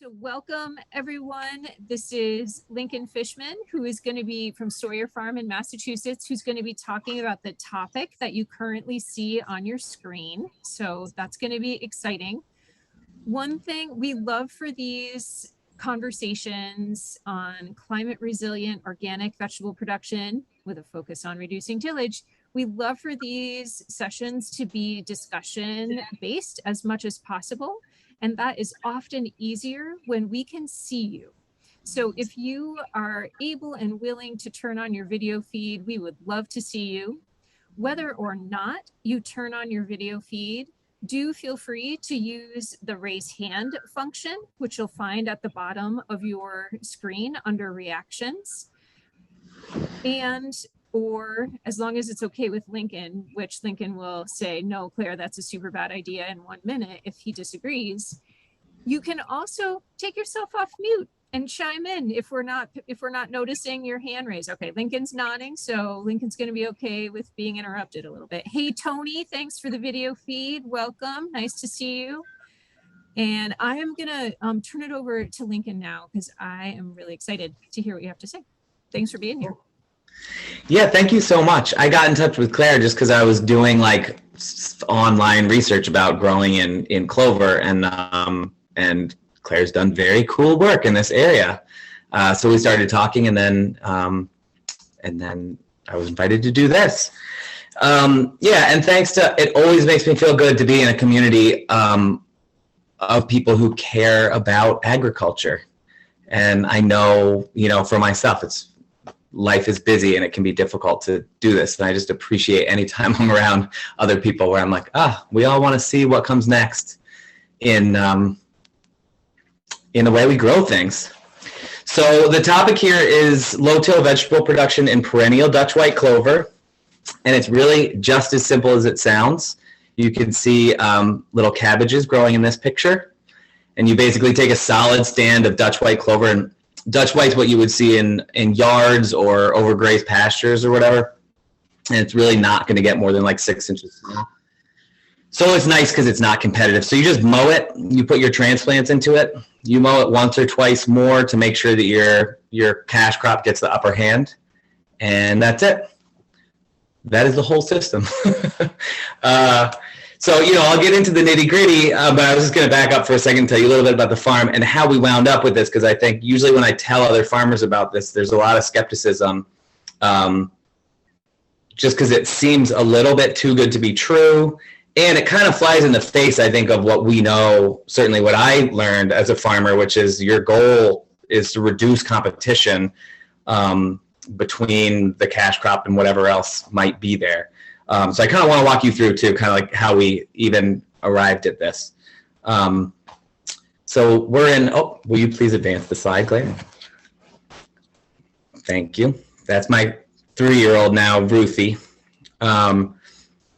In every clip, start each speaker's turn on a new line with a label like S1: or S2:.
S1: So welcome everyone. This is Lincoln Fishman, who is going to be from Sawyer Farm in Massachusetts, who's going to be talking about the topic that you currently see on your screen. So that's going to be exciting. One thing we love for these conversations on climate resilient organic vegetable production with a focus on reducing tillage, we love for these sessions to be discussion based as much as possible. And that is often easier when we can see you. So if you are able and willing to turn on your video feed, we would love to see you. Whether or not you turn on your video feed, do feel free to use the raise hand function, which you'll find at the bottom of your screen under reactions. Or as long as it's okay with Lincoln, which Lincoln will say, no, Claire, that's a super bad idea in 1 minute if he disagrees. You can also take yourself off mute and chime in if we're not noticing your hand raise. Okay, Lincoln's nodding, so Lincoln's going to be okay with being interrupted a little bit. Hey, Tony, thanks for the video feed. Welcome. Nice to see you. And I am going to turn it over to Lincoln now because I am really excited to hear what you have to say. Thanks for being here.
S2: Yeah, thank you so much. I got in touch with Claire just because I was doing like online research about growing in clover, and Claire's done very cool work in this area. So we started talking, and then I was invited to do this. Yeah, and thanks to, it always makes me feel good to be in a community of people who care about agriculture. And I know, for myself, life is busy and it can be difficult to do this. And I just appreciate any time I'm around other people where I'm like, we all want to see what comes next in the way we grow things. So the topic here is low-till vegetable production in perennial Dutch white clover. And it's really just as simple as it sounds. You can see little cabbages growing in this picture. And you basically take a solid stand of Dutch white clover, and Dutch white's what you would see in yards or overgrazed pastures or whatever. And it's really not going to get more than like 6 inches small. So it's nice because it's not competitive. So you just mow it, you put your transplants into it, you mow it once or twice more to make sure that your cash crop gets the upper hand. And that's it. That is the whole system. So, I'll get into the nitty gritty, but I was just going to back up for a second and tell you a little bit about the farm and how we wound up with this, because I think usually when I tell other farmers about this, there's a lot of skepticism, just because it seems a little bit too good to be true. And it kind of flies in the face, I think, of what we know, certainly what I learned as a farmer, which is your goal is to reduce competition between the cash crop and whatever else might be there. So I kind of want to walk you through, too, kind of like how we even arrived at this. So we're in, will you please advance the slide, Claire? Thank you. That's my 3-year-old now, Ruthie. And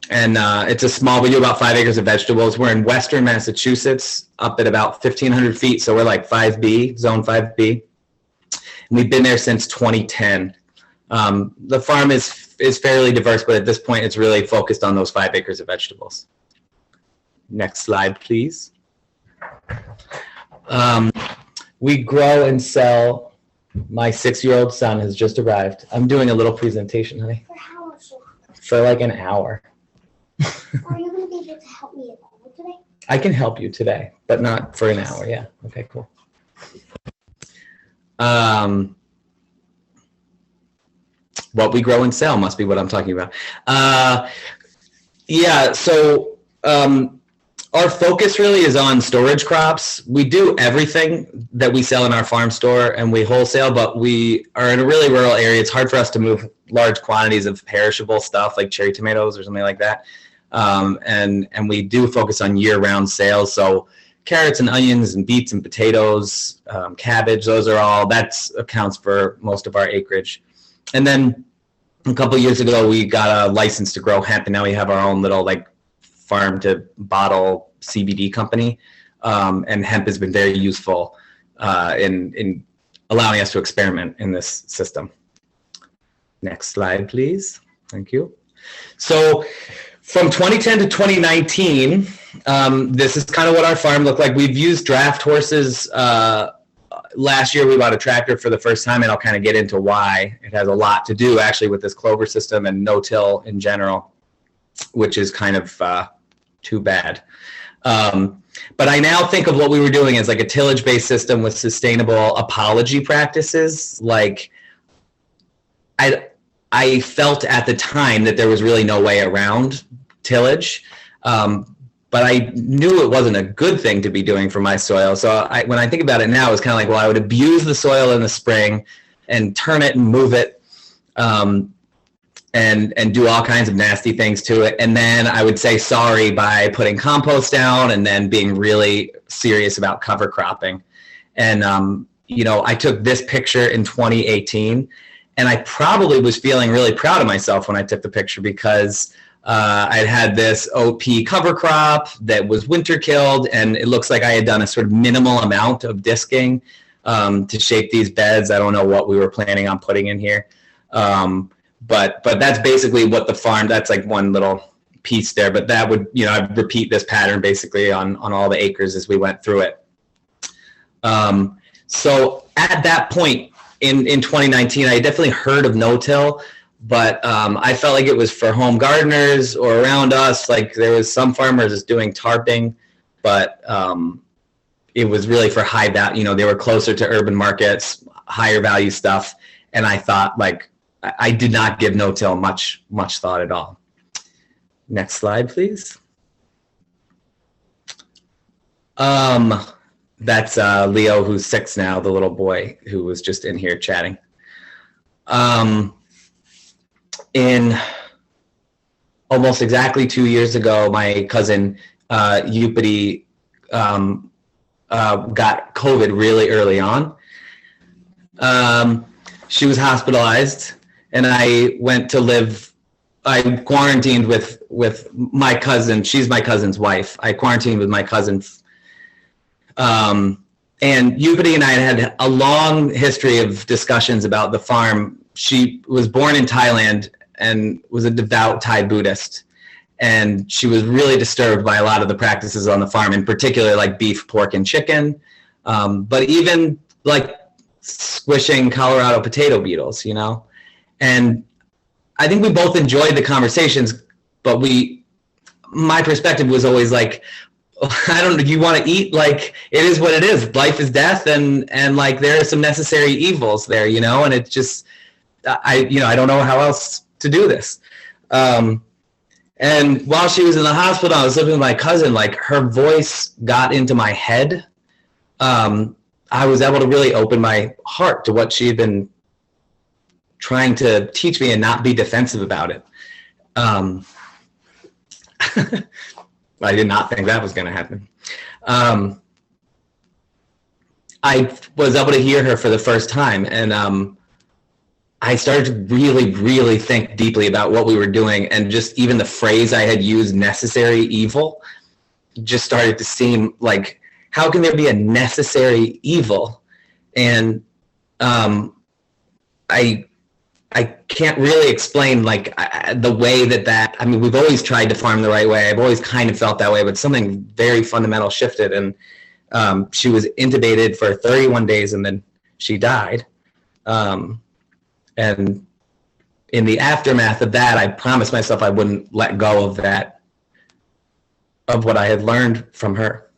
S2: it's a small, we do about 5 acres of vegetables. We're in western Massachusetts, up at about 1,500 feet. So we're like 5B, zone 5B. And we've been there since 2010. The farm is fairly diverse, but at this point, it's really focused on those 5 acres of vegetables. Next slide, please. We grow and sell. My 6-year-old son has just arrived. I'm doing a little presentation, honey.
S3: For how long?
S2: For like an hour.
S3: Are you going to be able to help me at all today?
S2: I can help you today, but not for an hour. Yeah. Okay, cool. What we grow and sell must be what I'm talking about. Yeah, so our focus really is on storage crops. We do everything that we sell in our farm store and we wholesale, but we are in a really rural area. It's hard for us to move large quantities of perishable stuff like cherry tomatoes or something like that. And we do focus on year-round sales. So carrots and onions and beets and potatoes, cabbage, that accounts for most of our acreage. And then a couple of years ago, we got a license to grow hemp, and now we have our own little farm to bottle CBD company. And hemp has been very useful in allowing us to experiment in this system. Next slide, please. Thank you. So From 2010 to 2019, this is kind of what our farm looked like. We've used draft horses. Last year we bought a tractor for the first time, and I'll kind of get into why. It has a lot to do actually with this Clover system and no-till in general, which is kind of too bad. But I now think of what we were doing as like a tillage-based system with sustainable apology practices. Like I felt at the time that there was really no way around tillage, but I knew it wasn't a good thing to be doing for my soil. So when I think about it now, it's kind of like, well, I would abuse the soil in the spring and turn it and move it, and do all kinds of nasty things to it. And then I would say sorry by putting compost down and then being really serious about cover cropping. And, I took this picture in 2018, and I probably was feeling really proud of myself when I took the picture because I'd had this OP cover crop that was winter killed, and it looks like I had done a sort of minimal amount of disking to shape these beds. I don't know what we were planning on putting in here. But that's basically what the farm, that's like one little piece there, but that would, I'd repeat this pattern basically on all the acres as we went through it. So at that point in 2019, I definitely heard of no-till, but I felt like it was for home gardeners or around us. Like there was some farmers doing tarping, but it was really for high value, they were closer to urban markets, higher value stuff. And I thought, like, I did not give no-till much thought at all. Next slide, please. That's Leo, who's 6 now, the little boy who was just in here chatting. In almost exactly 2 years ago, my cousin Yupity got COVID really early on. She was hospitalized, and I went to live. I quarantined with my cousin. She's my cousin's wife. I quarantined with my cousin. And Yupity and I had a long history of discussions about the farm. She was born in Thailand and was a devout Thai Buddhist. And she was really disturbed by a lot of the practices on the farm, in particular like beef, pork, and chicken. But even like squishing Colorado potato beetles, And I think we both enjoyed the conversations, but my perspective was always like, I don't know, you want to eat, like, it is what it is. Life is death, and like there are some necessary evils there, and it just, I don't know how else to do this. And while she was in the hospital, I was living with my cousin, like her voice got into my head. I was able to really open my heart to what she had been trying to teach me and not be defensive about it. I did not think that was going to happen. I was able to hear her for the first time, and I started to really, really think deeply about what we were doing, and just even the phrase I had used, necessary evil, just started to seem like, how can there be a necessary evil? And I can't really explain like the way that, I mean, we've always tried to farm the right way. I've always kind of felt that way, but something very fundamental shifted, and she was intubated for 31 days and then she died. And in the aftermath of that, I promised myself I wouldn't let go of that, of what I had learned from her.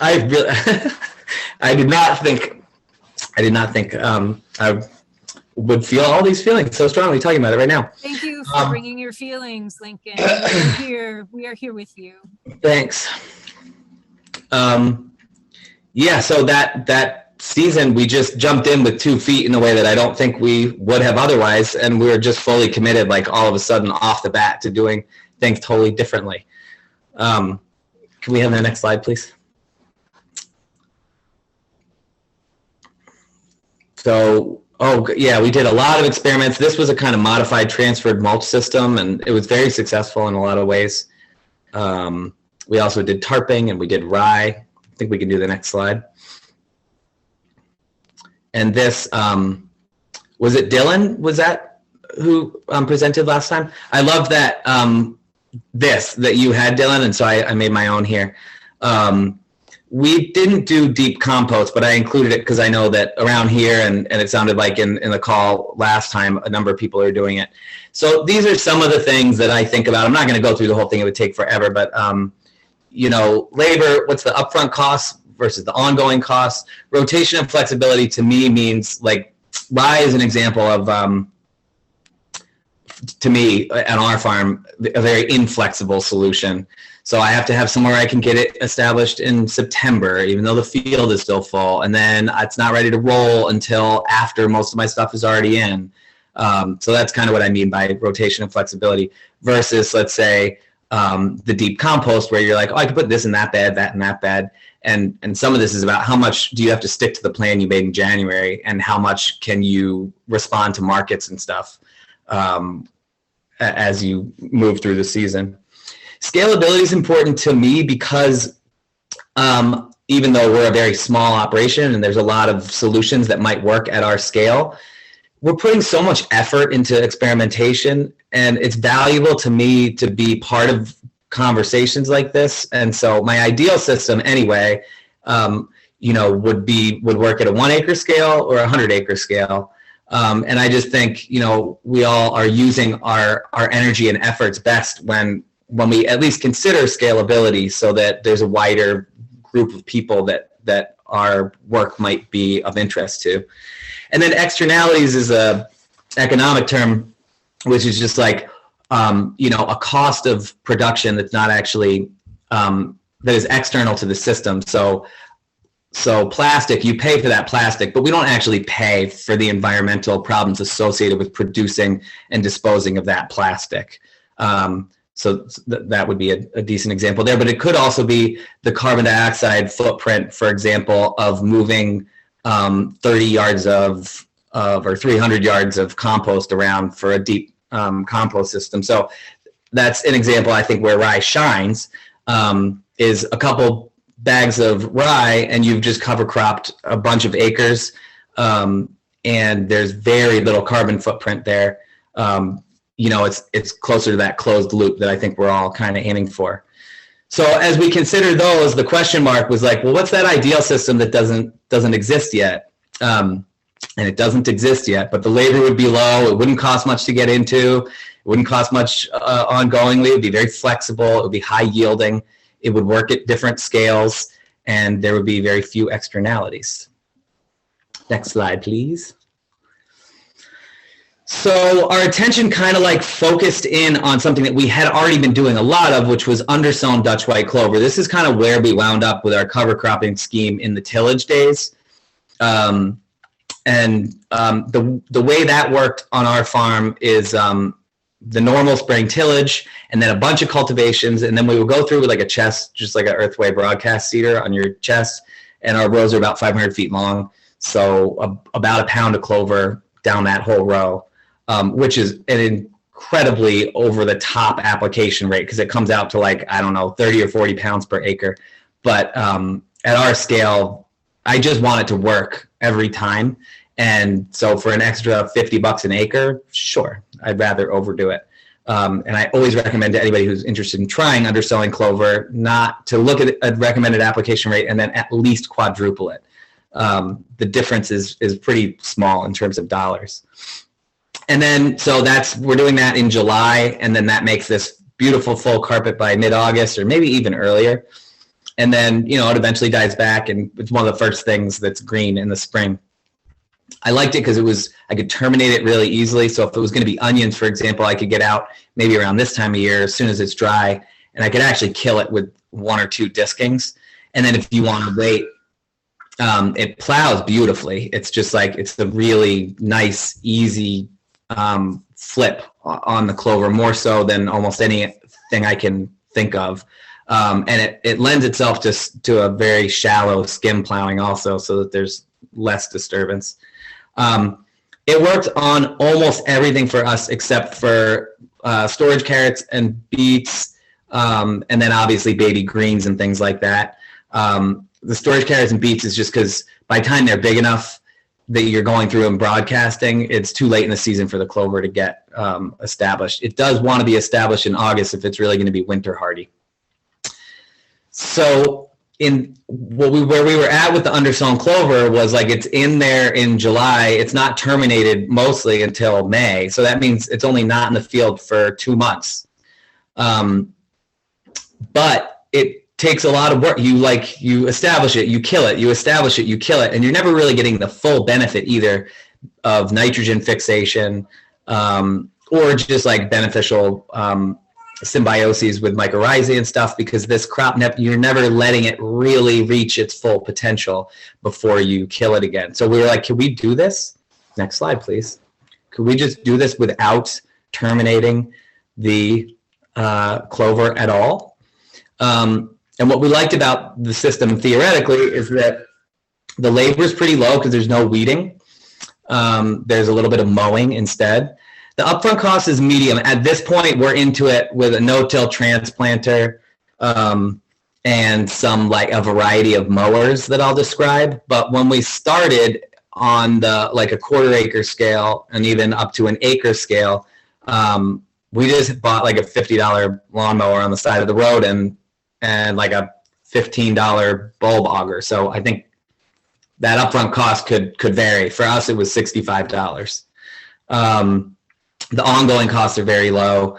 S2: I did not think I would feel all these feelings so strongly talking about it right now.
S1: Thank you for bringing your feelings, Lincoln. We are here with you.
S2: Thanks. Yeah, so that season we just jumped in with 2 feet in a way that I don't think we would have otherwise, and we were just fully committed, like all of a sudden off the bat, to doing things totally differently. Can we have the next slide, please? So, yeah, we did a lot of experiments. This was a kind of modified transferred mulch system, and it was very successful in a lot of ways. We also did tarping, and we did rye. I think we can do the next slide. And this, was it Dylan? Was that who presented last time. I love that this that you had, Dylan, and so I made my own here. We didn't do deep compost, but I included it because I know that around here, and it sounded like in the call last time, a number of people are doing it. So these are some of the things that I think about. I'm not going to go through the whole thing. It would take forever, but you know, labor, what's the upfront cost versus the ongoing costs? Rotation and flexibility to me means, like, rye is an example of, to me, on our farm, a very inflexible solution. So I have to have somewhere I can get it established in September, even though the field is still full. And then it's not ready to roll until after most of my stuff is already in. So that's kind of what I mean by rotation and flexibility versus, let's say, the deep compost where you're like, oh, I could put this in that bed, that in that bed. And some of this is about how much do you have to stick to the plan you made in January, and how much can you respond to markets and stuff as you move through the season. Scalability is important to me because even though we're a very small operation and there's a lot of solutions that might work at our scale, we're putting so much effort into experimentation, and it's valuable to me to be part of conversations like this. And so my ideal system anyway, you know, would work at a 1 acre scale or a 100 acre scale. And I just think, you know, we all are using our energy and efforts best when we at least consider scalability, so that there's a wider group of people that our work might be of interest to. And then externalities is a economic term, which is just like, you know, a cost of production that's not actually, that is external to the system. So plastic, you pay for that plastic, but we don't actually pay for the environmental problems associated with producing and disposing of that plastic. So that would be a decent example there, but it could also be the carbon dioxide footprint, for example, of moving 30 yards or 300 yards of compost around for a deep compost system. So that's an example, I think, where rye shines, is a couple bags of rye and you've just cover cropped a bunch of acres, and there's very little carbon footprint there. You know, it's closer to that closed loop that I think we're all kind of aiming for. So as we consider those, the question mark was like, well, what's that ideal system that doesn't exist yet? And it doesn't exist yet, but the labor would be low. It wouldn't cost much to get into. It wouldn't cost much ongoingly. It would be very flexible. It would be high yielding. It would work at different scales, and there would be very few externalities. Next slide, please. So our attention kind of like focused in on something that we had already been doing a lot of, which was undersown Dutch white clover. This is kind of where we wound up with our cover cropping scheme in the tillage days. The way that worked on our farm is the normal spring tillage and then a bunch of cultivations, and then we would go through with like a chest, just like an Earthway broadcast seeder on your chest, and our rows are about 500 feet long, so about a pound of clover down that whole row. Which is an incredibly over-the-top application rate because it comes out to like, I don't know, 30 or 40 pounds per acre. But at our scale, I just want it to work every time. And so for an extra $50 an acre, sure, I'd rather overdo it. And I always recommend to anybody who's interested in trying undersowing clover not to look at a recommended application rate and then at least quadruple it. The difference is pretty small in terms of dollars. And then, so we're doing that in July, and then that makes this beautiful full carpet by mid-August or maybe even earlier. And then, you know, it eventually dies back, and it's one of the first things that's green in the spring. I liked it because I could terminate it really easily. So if it was going to be onions, for example, I could get out maybe around this time of year as soon as it's dry, and I could actually kill it with 1 or 2 diskings. And then if you want to wait, it plows beautifully. It's just like, it's the really nice, easy flip on the clover, more so than almost anything I can think of. And it lends itself to a very shallow skim plowing also, so that there's less disturbance. It worked on almost everything for us except for storage carrots and beets, and then obviously baby greens and things like that. The storage carrots and beets is just because by the time they're big enough, that you're going through in broadcasting, it's too late in the season for the clover to get established. It does want to be established in August if it's really going to be winter hardy. So where we were at with the undersown clover was like it's in there in July. It's not terminated mostly until May. So that means it's only not in the field for 2 months. But it takes a lot of work. You establish it, you kill it, you establish it, you kill it, and you're never really getting the full benefit either of nitrogen fixation or just like beneficial symbioses with mycorrhizae and stuff, because this crop, you're never letting it really reach its full potential before you kill it again. So we were like, can we do this? Next slide, please. Could we just do this without terminating the clover at all? And what we liked about the system theoretically is that the labor is pretty low because there's no weeding. There's a little bit of mowing instead. The upfront cost is medium. At this point, we're into it with a no-till transplanter and some like a variety of mowers that I'll describe. But when we started on the like a 1/4 acre scale and even up to an acre scale, we just bought like a $50 lawnmower on the side of the road and like a $15 bulb auger. So I think that upfront cost could vary. For us, it was $65. The ongoing costs are very low.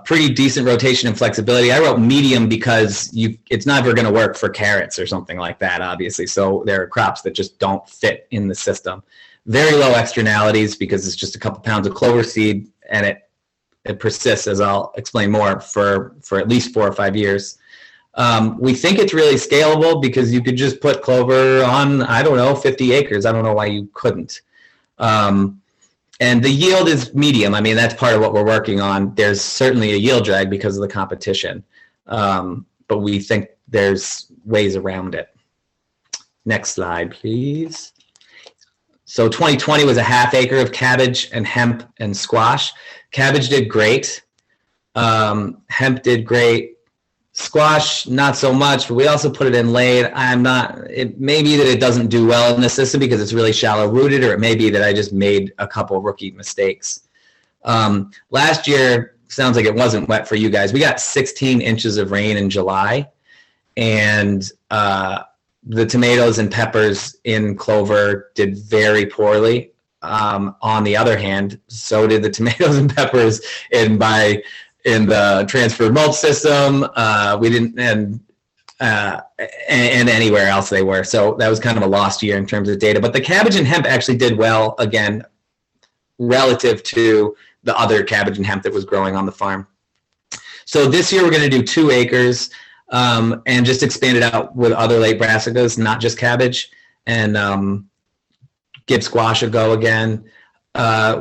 S2: Pretty decent rotation and flexibility. I wrote medium because it's never going to work for carrots or something like that, obviously. So there are crops that just don't fit in the system. Very low externalities because it's just a couple pounds of clover seed, and it persists, as I'll explain more, for at least 4 or 5 years. We think it's really scalable because you could just put clover on, I don't know, 50 acres. I don't know why you couldn't. And the yield is medium. I mean, that's part of what we're working on. There's certainly a yield drag because of the competition, but we think there's ways around it. Next slide, please. So 2020 was a 1/2 acre of cabbage and hemp and squash. Cabbage did great. Hemp did great. Squash, not so much, but we also put it in late. It may be that it doesn't do well in the system because it's really shallow rooted, or it may be that I just made a couple rookie mistakes. Last year, sounds like it wasn't wet for you guys. We got 16 inches of rain in July, and the tomatoes and peppers in clover did very poorly. On the other hand, so did the tomatoes and peppers in the transferred mulch system. We didn't, and anywhere else they were. So that was kind of a lost year in terms of data. But the cabbage and hemp actually did well, again, relative to the other cabbage and hemp that was growing on the farm. So this year we're going to do 2 acres and just expand it out with other late brassicas, not just cabbage, and give squash a go again.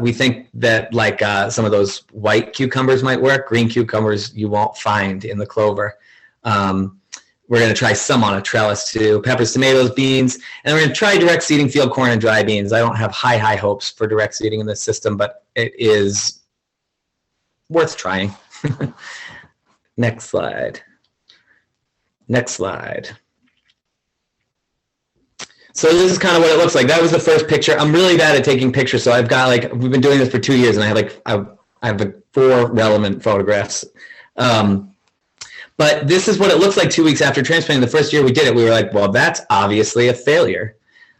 S2: We think that like some of those white cucumbers might work. Green cucumbers you won't find in the clover. We're going to try some on a trellis too. Peppers, tomatoes, beans, and we're going to try direct seeding field corn and dry beans. I don't have high hopes for direct seeding in this system, but it is worth trying. Next slide. Next slide. So this is kind of what it looks like. That was the first picture. I'm really bad at taking pictures, so I've got we've been doing this for 2 years, and I have 4 relevant photographs. But this is what it looks like 2 weeks after transplanting. The first year we did it, we were like, well, that's obviously a failure.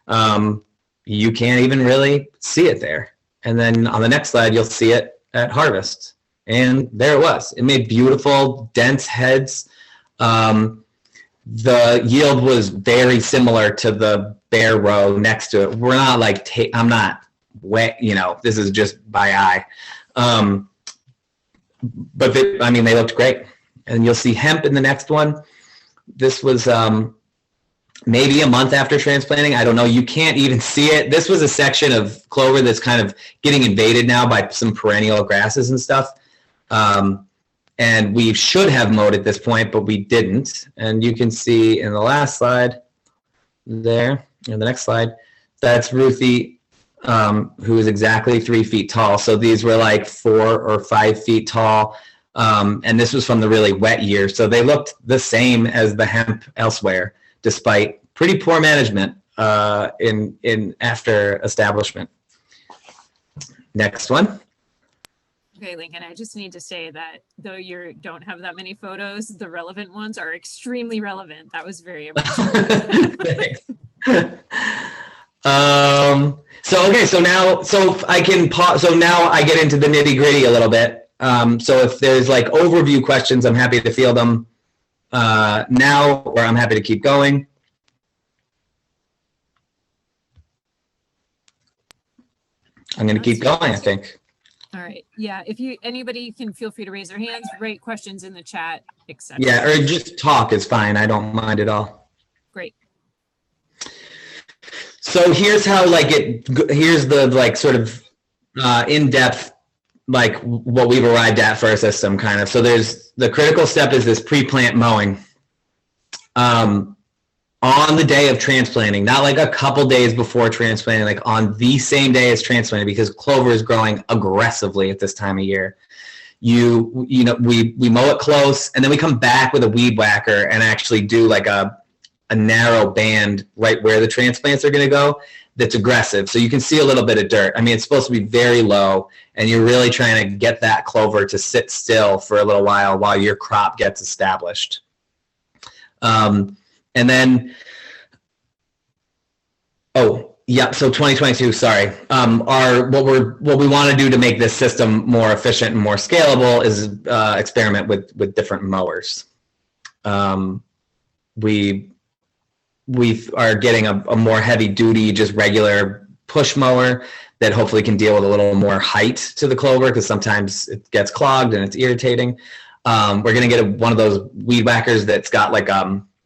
S2: You can't even really see it there. And then on the next slide, you'll see it at harvest. And there it was. It made beautiful, dense heads. The yield was very similar to the bare row next to it. We're not like, I'm not wet, this is just by eye. But they looked great. And you'll see hemp in the next one. This was maybe a month after transplanting. I don't know. You can't even see it. This was a section of clover that's kind of getting invaded now by some perennial grasses and stuff. And we should have mowed at this point, but we didn't. And you can see in the last slide there, in the next slide, that's Ruthie, who is exactly 3 feet tall. So these were like 4 or 5 feet tall. And this was from the really wet year. So they looked the same as the hemp elsewhere, despite pretty poor management. in after establishment. Next one.
S1: Okay, Lincoln, I just need to say that though you don't have that many photos, the relevant ones are extremely relevant. That was very impressive.
S2: So now I get into the nitty gritty a little bit. So if there's like overview questions, I'm happy to field them now, or I'm happy to keep going. I'm going to keep going, I think.
S1: All right. Yeah. If anybody can feel free to raise their hands, write questions in the chat, etc.
S2: Yeah, or just talk is fine. I don't mind at all.
S1: Great.
S2: So here's how here's the like sort of in-depth like what we've arrived at for our system kind of. So there's the critical step is this pre-plant mowing. On the day of transplanting, not like a couple days before transplanting, like on the same day as transplanting, because clover is growing aggressively at this time of year. We mow it close, and then we come back with a weed whacker and actually do like a narrow band right where the transplants are going to go that's aggressive. So you can see a little bit of dirt. I mean, it's supposed to be very low, and you're really trying to get that clover to sit still for a little while your crop gets established. And then, so 2022, sorry. What we want to do to make this system more efficient and more scalable is experiment with different mowers. We are getting a more heavy duty, just regular push mower that hopefully can deal with a little more height to the clover, because sometimes it gets clogged and it's irritating. We're going to get one of those weed whackers that's got like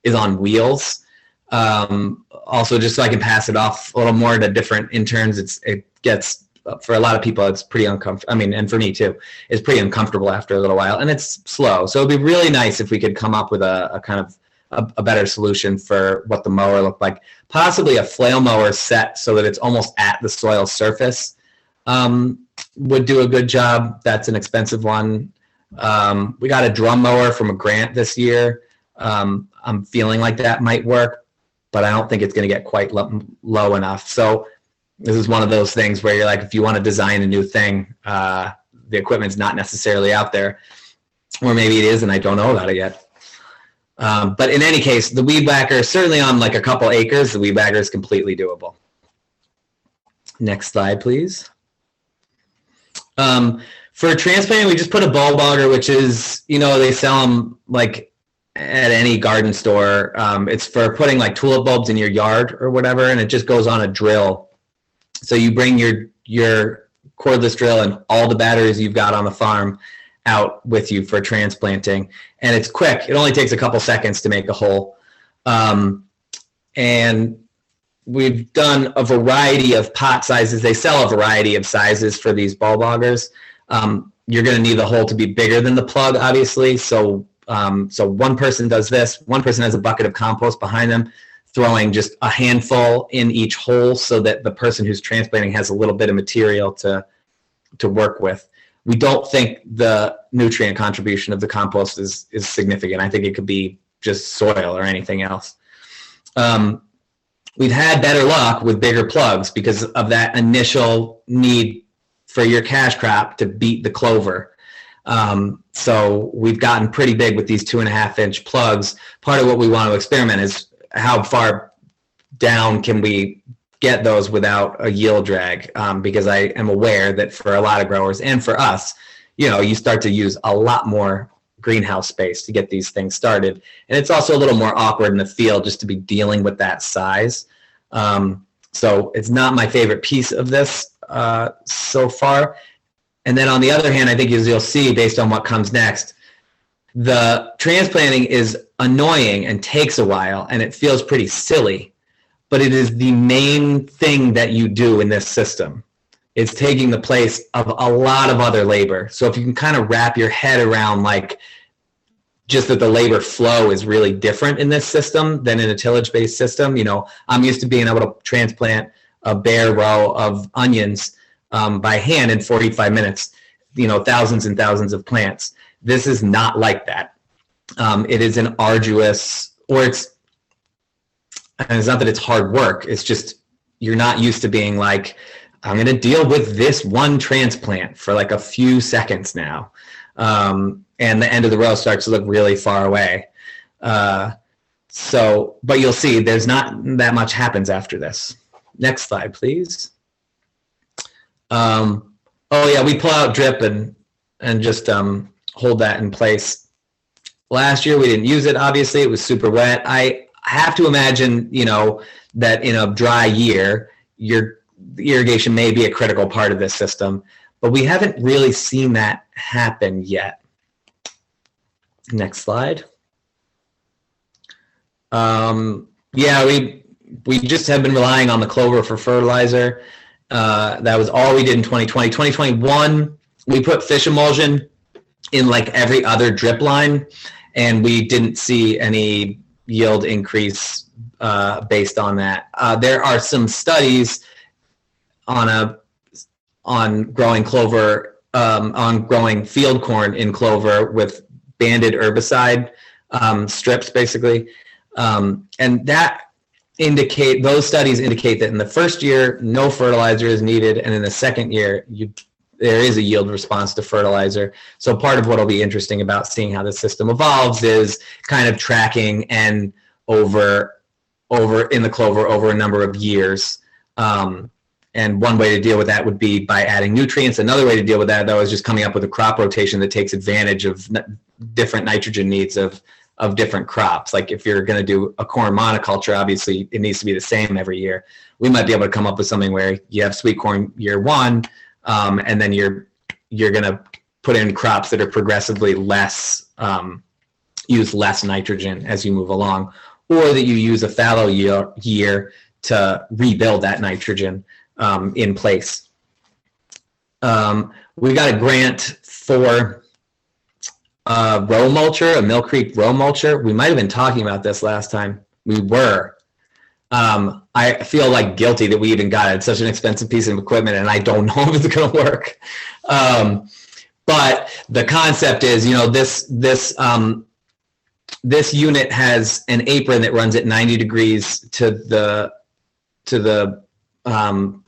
S2: is on wheels. Also, just so I can pass it off a little more to different interns. It gets, for a lot of people, it's pretty uncomfortable. I mean, and for me too, it's pretty uncomfortable after a little while, and it's slow. So it'd be really nice if we could come up with a kind of a better solution for what the mower looked like. Possibly a flail mower set so that it's almost at the soil surface would do a good job. That's an expensive one. We got a drum mower from a grant this year. I'm feeling like that might work, but I don't think it's going to get quite low enough. So this is one of those things where you're like, if you want to design a new thing, the equipment's not necessarily out there, or maybe it is and I don't know about it yet. But in any case, the weed whacker, certainly on like a couple acres, the weed whacker is completely doable. Next slide, please. For transplanting, we just put a bulb auger, which is, they sell them like at any garden store. It's for putting like tulip bulbs in your yard or whatever, and it just goes on a drill. So you bring your cordless drill and all the batteries you've got on the farm out with you for transplanting, and it's quick. It only takes a couple seconds to make a hole. And we've done a variety of pot sizes. They sell a variety of sizes for these bulb augers. You're going to need the hole to be bigger than the plug, obviously. So one person does this. One person has a bucket of compost behind them, throwing just a handful in each hole so that the person who's transplanting has a little bit of material to work with. We don't think the nutrient contribution of the compost is significant. I think it could be just soil or anything else. We've had better luck with bigger plugs because of that initial need for your cash crop to beat the clover. So we've gotten pretty big with these 2.5-inch plugs. Part of what we want to experiment is how far down can we get those without a yield drag, because I am aware that for a lot of growers and for us, you start to use a lot more greenhouse space to get these things started. And it's also a little more awkward in the field just to be dealing with that size. So it's not my favorite piece of this so far. And then on the other hand, I think as you'll see based on what comes next, the transplanting is annoying and takes a while and it feels pretty silly, but it is the main thing that you do in this system. It's taking the place of a lot of other labor. So if you can kind of wrap your head around like just that the labor flow is really different in this system than in a tillage-based system. I'm used to being able to transplant a bare row of onions by hand in 45 minutes, thousands and thousands of plants. This is not like that. It is an arduous, or and it's not that it's hard work, it's just you're not used to being like, I'm going to deal with this one transplant for like a few seconds now. And the end of the row starts to look really far away. But you'll see there's not that much happens after this. Next slide, please. Oh yeah, we pull out drip and just hold that in place. Last year we didn't use it, obviously, it was super wet. I have to imagine, that in a dry year, your irrigation may be a critical part of this system, but we haven't really seen that happen yet. Next slide. Yeah, we just have been relying on the Clover for fertilizer. That was all we did in 2020. 2021, we put fish emulsion in like every other drip line, and we didn't see any yield increase based on that. There are some studies on growing clover, on growing field corn in clover with banded herbicide strips, basically, and those studies indicate that in the first year no fertilizer is needed, and in the second year there is a yield response to fertilizer. So part of what will be interesting about seeing how the system evolves is kind of tracking and over in the clover over a number of years. And one way to deal with that would be by adding nutrients. Another way to deal with that, though, is just coming up with a crop rotation that takes advantage of different nitrogen needs of different crops. Like if you're going to do a corn monoculture, obviously it needs to be the same every year. We might be able to come up with something where you have sweet corn year one, and then you're going to put in crops that are progressively use less nitrogen as you move along, or that you use a fallow year to rebuild that nitrogen in place. We got a grant for row mulcher, a Mill Creek row mulcher. We might have been talking about this last time. We were. I feel like guilty that we even got it. It's such an expensive piece of equipment, and I don't know if it's going to work. But the concept is, this unit has an apron that runs at 90 degrees to the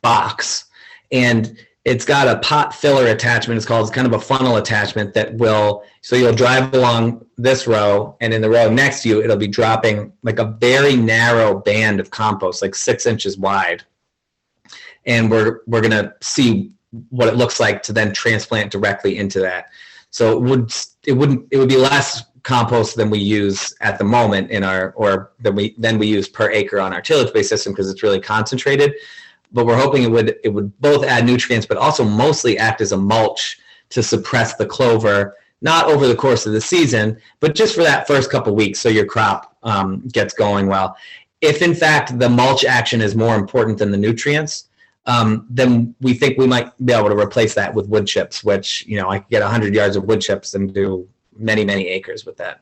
S2: box, and it's got a pot filler attachment. It's kind of a funnel attachment that so you'll drive along this row, and in the row next to you, it'll be dropping like a very narrow band of compost, like 6 inches wide. And we're going to see what it looks like to then transplant directly into that. So it would be less compost than we use at the moment than we use per acre on our tillage-based system, because it's really concentrated. But we're hoping it would both add nutrients, but also mostly act as a mulch to suppress the clover, not over the course of the season, but just for that first couple weeks, so your crop gets going well. If in fact the mulch action is more important than the nutrients, then we think we might be able to replace that with wood chips, which, I could get 100 yards of wood chips and do many, many acres with that.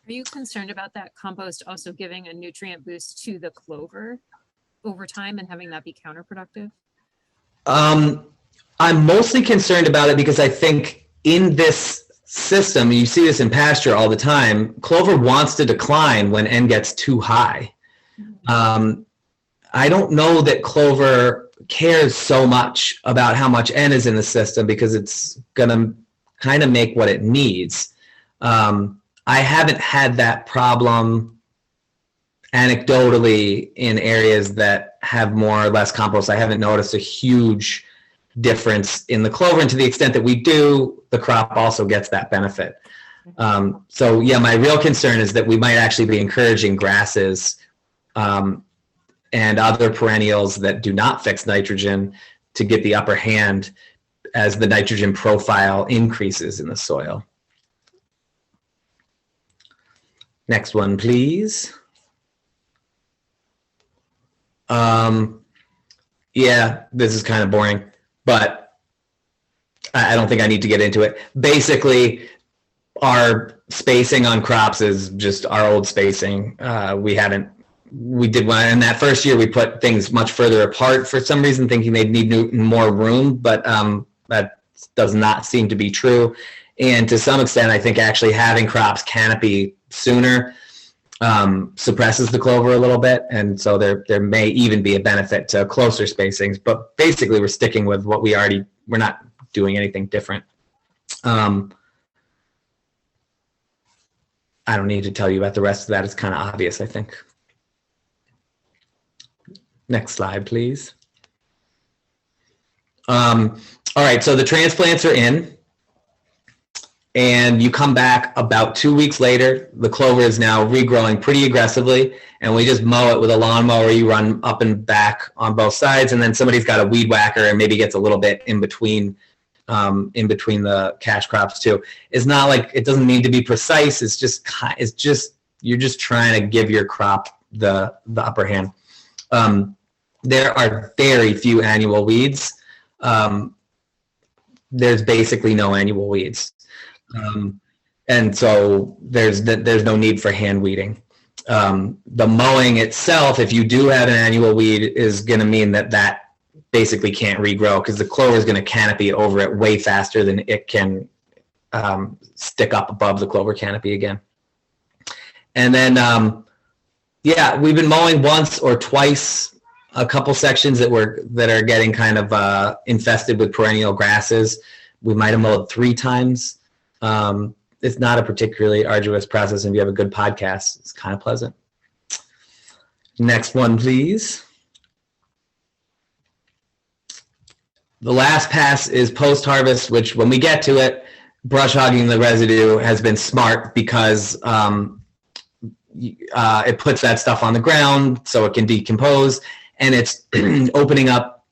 S1: Are you concerned about that compost also giving a nutrient boost to the clover over time and having that be counterproductive?
S2: I'm mostly concerned about it because I think in this system, you see this in pasture all the time, clover wants to decline when N gets too high. I don't know that clover cares so much about how much N is in the system, because it's going to kind of make what it needs. I haven't had that problem anecdotally in areas that have more or less compost. I haven't noticed a huge difference in the clover, and to the extent that we do, the crop also gets that benefit. So yeah, my real concern is that we might actually be encouraging grasses and other perennials that do not fix nitrogen to get the upper hand as the nitrogen profile increases in the soil. Next one, please. Yeah, this is kind of boring, but I don't think I need to get into it. Basically, our spacing on crops is just our old spacing. We did one, and that first year we put things much further apart for some reason, thinking they'd need more room, but that does not seem to be true. And to some extent, I think actually having crops canopy sooner suppresses the clover a little bit, and so there may even be a benefit to closer spacings. But basically, we're sticking with what we're not doing anything different. I don't need to tell you about the rest of that. It's kind of obvious, I think. Next slide, please. All right, so the transplants are in, and you come back about 2 weeks later. The clover is now regrowing pretty aggressively, and we just mow it with a lawnmower. You run up and back on both sides, and then somebody's got a weed whacker and maybe gets a little bit in between the cash crops too. It's not like, it doesn't need to be precise. It's just you're just trying to give your crop the upper hand. There are very few annual weeds. There's basically no annual weeds. And so there's no need for hand weeding. The mowing itself, if you do have an annual weed, is going to mean that basically can't regrow, because the clover is going to canopy over it way faster than it can stick up above the clover canopy again. And then, yeah, we've been mowing once or twice a couple sections that are getting kind of infested with perennial grasses. We might have mowed 3 times. It's not a particularly arduous process, and if you have a good podcast, it's kind of pleasant. Next one, please. The last pass is post-harvest, which when we get to it, brush hogging the residue has been smart, because it puts that stuff on the ground so it can decompose, and it's opening up,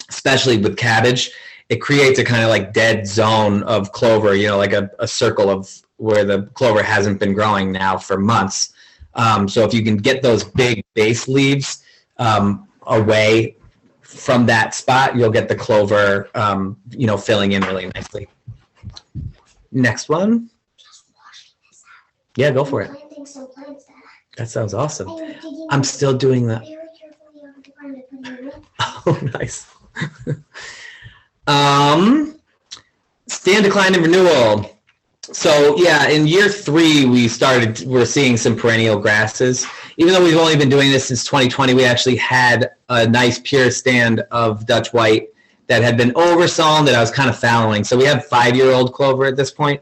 S2: especially with cabbage, it creates a kind of like dead zone of clover, like a circle of where the clover hasn't been growing now for months. So if you can get those big base leaves away from that spot, you'll get the clover, filling in really nicely. Next one. Yeah, go for it. That sounds awesome. I'm still doing that. Oh, nice. Stand decline and renewal. So yeah, in year 3, we're seeing some perennial grasses. Even though we've only been doing this since 2020, we actually had a nice pure stand of Dutch white that had been oversown that I was kind of fallowing. So we have 5-year-old clover at this point.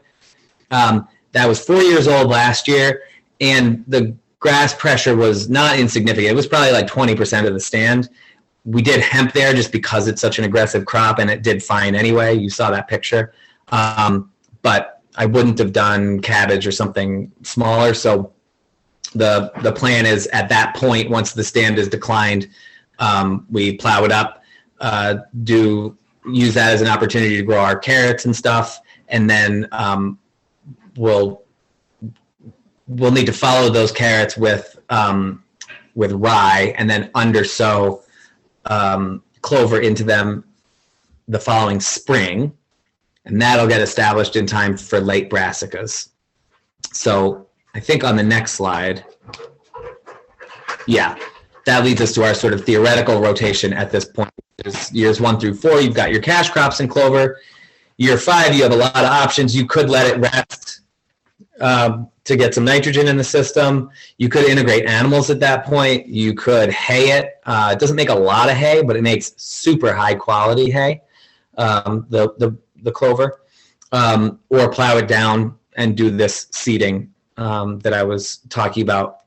S2: That was 4 years old last year, and the grass pressure was not insignificant. It was probably like 20% of the stand. We did hemp there just because it's such an aggressive crop, and it did fine anyway. You saw that picture. But I wouldn't have done cabbage or something smaller. So the plan is, at that point, once the stand is declined, we plow it up, use that as an opportunity to grow our carrots and stuff, and then we'll need to follow those carrots with rye, and then undersow clover into them the following spring, and that'll get established in time for late brassicas. So I think on the next slide, yeah, that leads us to our sort of theoretical rotation at this point. There's years 1 through 4, you've got your cash crops in clover. Year 5, you have a lot of options. You could let it rest to get some nitrogen in the system. You could integrate animals at that point. You could hay it. It doesn't make a lot of hay, but it makes super high quality hay, the clover, or plow it down and do this seeding that I was talking about,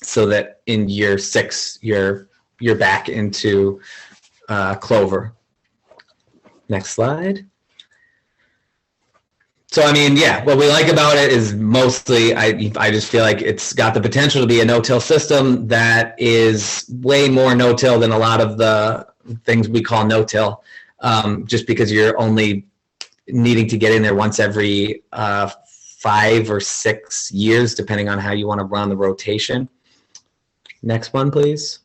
S2: so that in year 6 you're back into clover. Next slide. So, I mean, yeah, what we like about it is mostly, I just feel like it's got the potential to be a no-till system that is way more no-till than a lot of the things we call no-till, just because you're only needing to get in there once every 5 or 6 years, depending on how you want to run the rotation. Next one, please.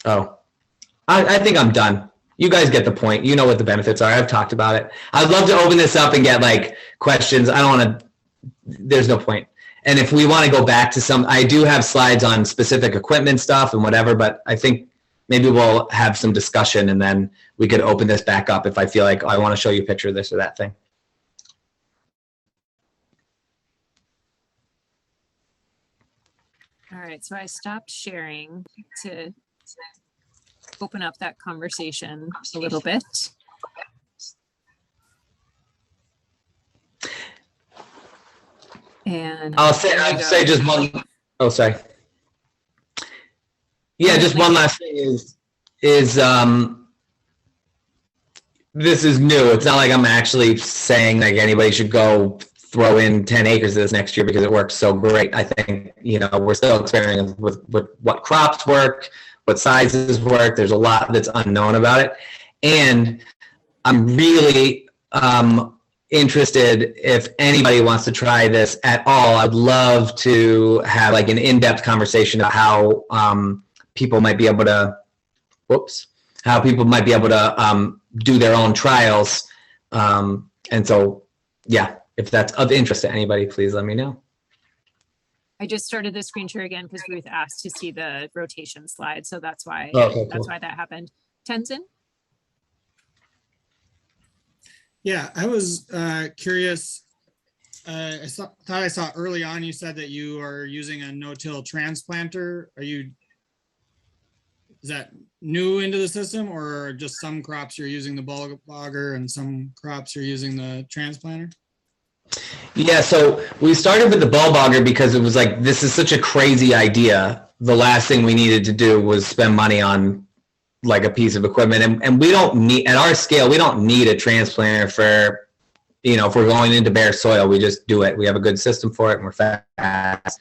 S2: Oh, I think I'm done. You guys get the point. You know what the benefits are. I've talked about it. I'd love to open this up and get like questions. I don't want to, there's no point. And if we want to go back to some, I do have slides on specific equipment stuff and whatever, but I think maybe we'll have some discussion, and then we could open this back up if I feel like, oh, I want to show you a picture of this or that thing.
S1: All right, so I stopped sharing to open up that conversation a little bit. And
S2: I'll say just one. Oh, sorry. Yeah, just one last thing is this is new. It's not like I'm actually saying like anybody should go throw in 10 acres of this next year because it works so great. I think, we're still experimenting with what crops work, what sizes work. There's a lot that's unknown about it. And I'm really interested if anybody wants to try this at all. I'd love to have like an in-depth conversation about how people might be able to, do their own trials. And so, yeah, if that's of interest to anybody, please let me know.
S1: I just started the screen share again because Ruth asked to see the rotation slide. So that's why, that's why that happened. Tenzin?
S4: Yeah, I was curious. Thought I saw early on you said that you are using a no-till transplanter. Is that new into the system, or just some crops you're using the bulb auger and some crops you're using the transplanter?
S2: Yeah, so we started with the bulb auger because it was like, this is such a crazy idea. The last thing we needed to do was spend money on like a piece of equipment. And we don't need, at our scale, we don't need a transplanter for, if we're going into bare soil, we just do it. We have a good system for it and we're fast.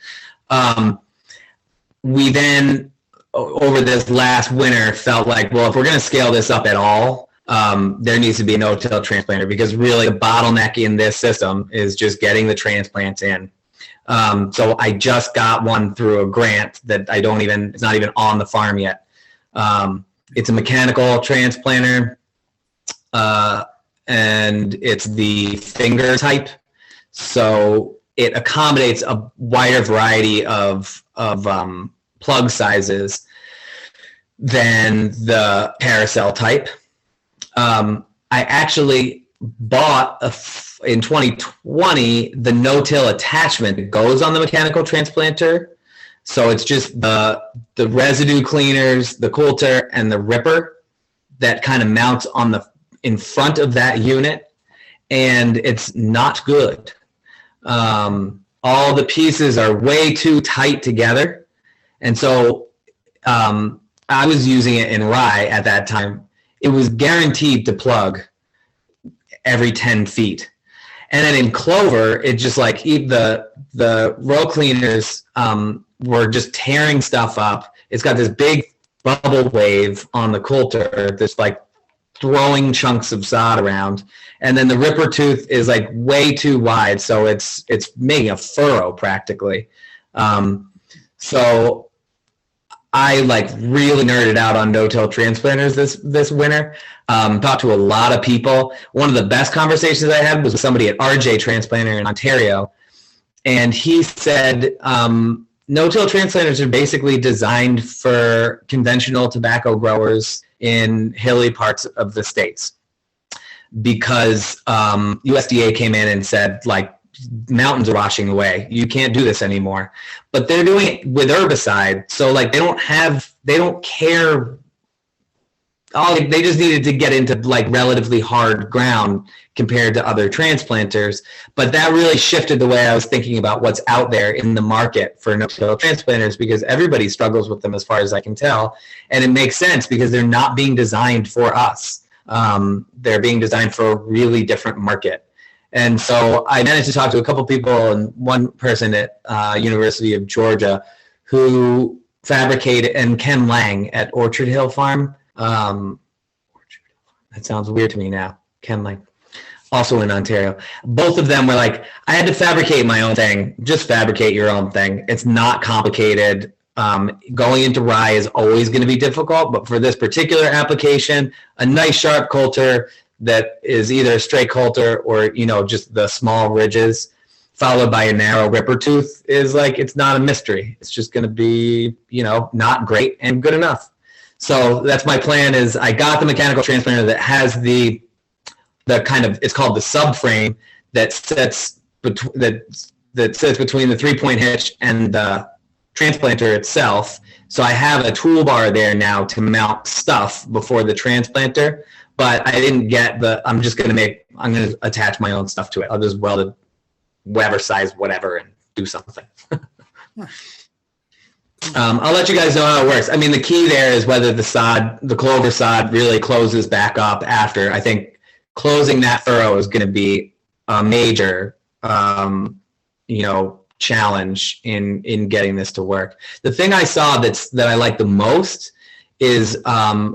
S2: We then, over this last winter, felt like, well, if we're going to scale this up at all, there needs to be a no-till transplanter, because really the bottleneck in this system is just getting the transplants in. So I just got one through a grant that it's not even on the farm yet. It's a mechanical transplanter, and it's the finger type. So it accommodates a wider variety of plug sizes than the carousel type. I actually bought in 2020 the no-till attachment that goes on the mechanical transplanter. So it's just the residue cleaners, the coulter, and the ripper that kind of mounts on in front of that unit, and it's not good. All the pieces are way too tight together, and so I was using it in rye at that time. It was guaranteed to plug every 10 feet. And then in clover, it just like the row cleaners were just tearing stuff up. It's got this big bubble wave on the coulter that's like throwing chunks of sod around. And then the ripper tooth is like way too wide, so it's making a furrow practically. So I like really nerded out on no-till transplanters this winter. Talked to a lot of people. One of the best conversations I had was with somebody at RJ Transplanter in Ontario, and he said no-till transplanters are basically designed for conventional tobacco growers in hilly parts of the States, because USDA came in and said, like, mountains are washing away. You can't do this anymore. But they're doing it with herbicide. So like they don't care. They just needed to get into like relatively hard ground compared to other transplanters. But that really shifted the way I was thinking about what's out there in the market for no-till transplanters, because everybody struggles with them as far as I can tell. And it makes sense because they're not being designed for us. They're being designed for a really different market. And so I managed to talk to a couple people, and one person at University of Georgia who fabricated, and Ken Lang at Orchard Hill Farm. That sounds weird to me now. Ken Lang, also in Ontario. Both of them were like, I had to fabricate my own thing. Just fabricate your own thing. It's not complicated. Going into rye is always going to be difficult, but for this particular application, a nice sharp coulter that is either a straight coulter or, just the small ridges followed by a narrow ripper tooth is like, it's not a mystery. It's just going to be, not great and good enough. So that's my plan. Is I got the mechanical transplanter that has the kind of, it's called the subframe that sits between the 3-point hitch and the transplanter itself. So I have a toolbar there now to mount stuff before the transplanter, but I didn't get I'm going to attach my own stuff to it. I'll just weld it whatever size, whatever, and do something. I'll let you guys know how it works. I mean, the key there is whether the Clover sod really closes back up after. I think closing that furrow is going to be a major, challenge in getting this to work. The thing I saw that I like the most is a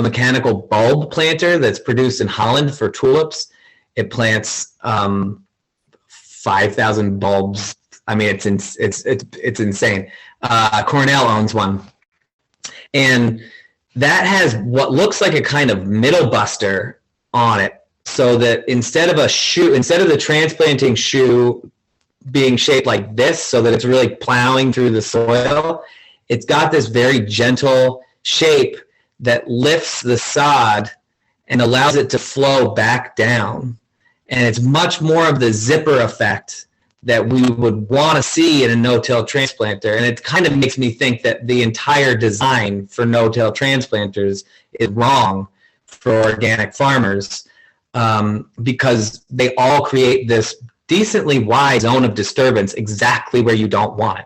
S2: mechanical bulb planter that's produced in Holland for tulips. It plants 5,000 bulbs. I mean, it's insane. Cornell owns one, and that has what looks like a kind of middle buster on it, so that instead of the transplanting shoe being shaped like this, so that it's really plowing through the soil, it's got this very gentle shape that lifts the sod and allows it to flow back down. And it's much more of the zipper effect that we would want to see in a no-till transplanter. And it kind of makes me think that the entire design for no-till transplanters is wrong for organic farmers, because they all create this decently wide zone of disturbance exactly where you don't want it,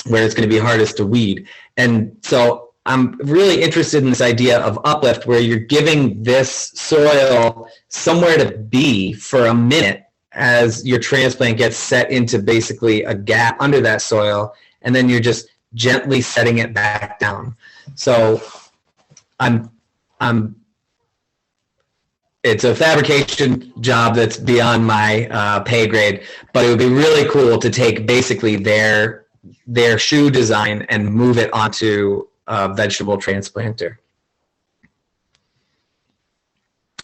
S2: where it's going to be hardest to weed. And so I'm really interested in this idea of uplift, where you're giving this soil somewhere to be for a minute as your transplant gets set into basically a gap under that soil, and then you're just gently setting it back down. So it's a fabrication job that's beyond my pay grade, but it would be really cool to take basically their shoe design and move it onto a vegetable transplanter.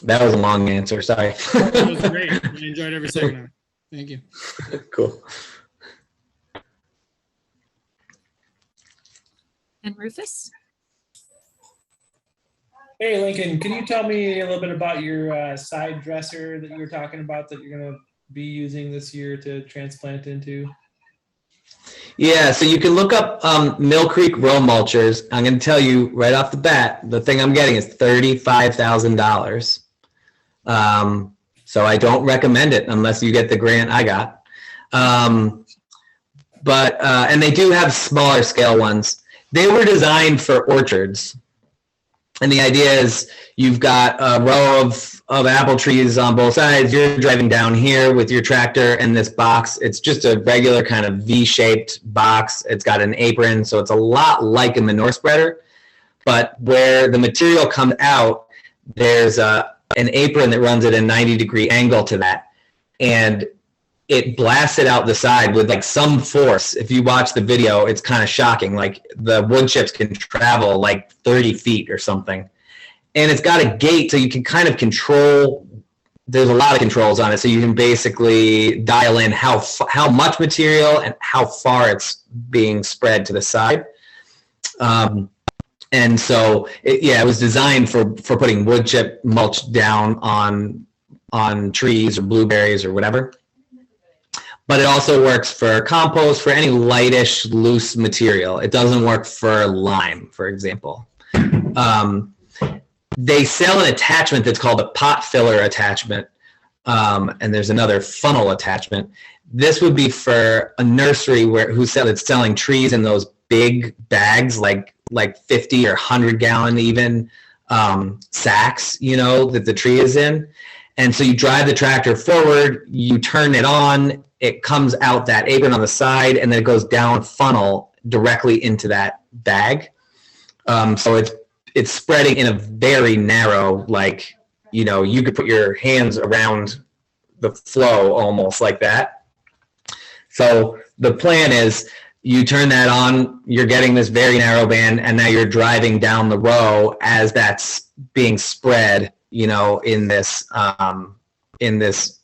S2: That was a long answer, sorry.
S4: That was great. I enjoyed every second of it. Thank you.
S2: Cool.
S1: And Rufus?
S5: Hey, Lincoln, can you tell me a little bit about your side dresser that you were talking about that you're going to be using this year to transplant into?
S2: Yeah, so you can look up Mill Creek row mulchers. I'm going to tell you right off the bat, the thing I'm getting is $35,000. So I don't recommend it unless you get the grant I got. And they do have smaller scale ones. They were designed for orchards. And the idea is you've got a row of apple trees on both sides. You're driving down here with your tractor and this box. It's just a regular kind of V-shaped box. It's got an apron, so it's a lot like a manure spreader. But where the material comes out, there's an apron that runs at a 90-degree angle to that. And it blasts it out the side with like some force. If you watch the video, it's kind of shocking. Like the wood chips can travel like 30 feet or something. And it's got a gate, so you can kind of control. There's a lot of controls on it, so you can basically dial in how much material and how far it's being spread to the side. And so, it was designed for putting wood chip mulch down on trees or blueberries or whatever. But it also works for compost, for any lightish, loose material. It doesn't work for lime, for example. They sell an attachment that's called a pot filler attachment, and there's another funnel attachment. This would be for a nursery who's selling trees in those big bags, like 50 or 100 gallon even sacks, that the tree is in. And so you drive the tractor forward, you turn it on, it comes out that apron on the side, and then it goes down funnel directly into that bag. So it's spreading in a very narrow, you could put your hands around the flow almost like that. So the plan is you turn that on, you're getting this very narrow band, and now you're driving down the row as that's being spread, in this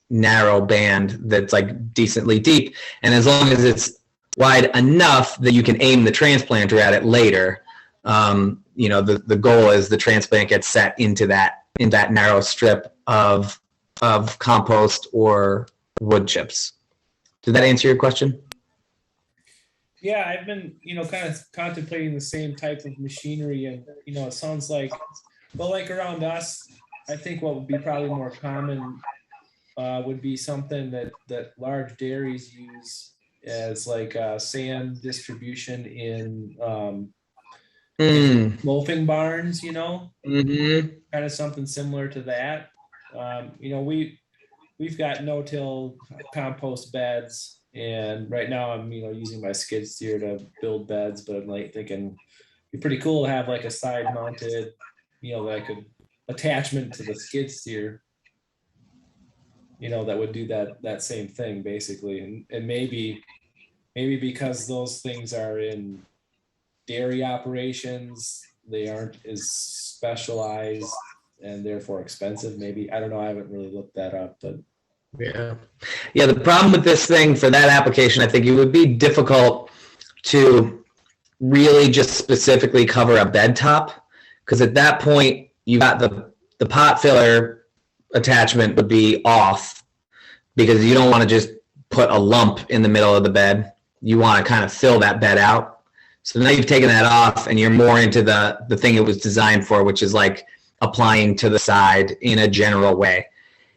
S2: narrow band that's like decently deep. And as long as it's wide enough that you can aim the transplanter at it later, the goal is the transplant gets set into that narrow strip of compost or wood chips. Did that answer your question?
S5: Yeah, I've been, kind of contemplating the same type of machinery, and it sounds like, well, like around us, I think what would be probably more common would be something that large dairies use as like sand distribution in
S2: Mm.
S5: loafing barns,
S2: Mm-hmm.
S5: kind of something similar to that. We've got no-till compost beds, and right now I'm using my skid steer to build beds, but I'm like thinking it'd be pretty cool to have like a side mounted, that I could attachment to the skid steer, that would do that same thing basically, and maybe because those things are in dairy operations, they aren't as specialized and therefore expensive. Maybe, I don't know. I haven't really looked that up, but
S2: Yeah. Yeah. The problem with this thing for that application, I think it would be difficult to really just specifically cover a bed top, because at that point you got the pot filler attachment would be off, because you don't want to just put a lump in the middle of the bed. You want to kind of fill that bed out. So now you've taken that off and you're more into the thing it was designed for, which is like applying to the side in a general way.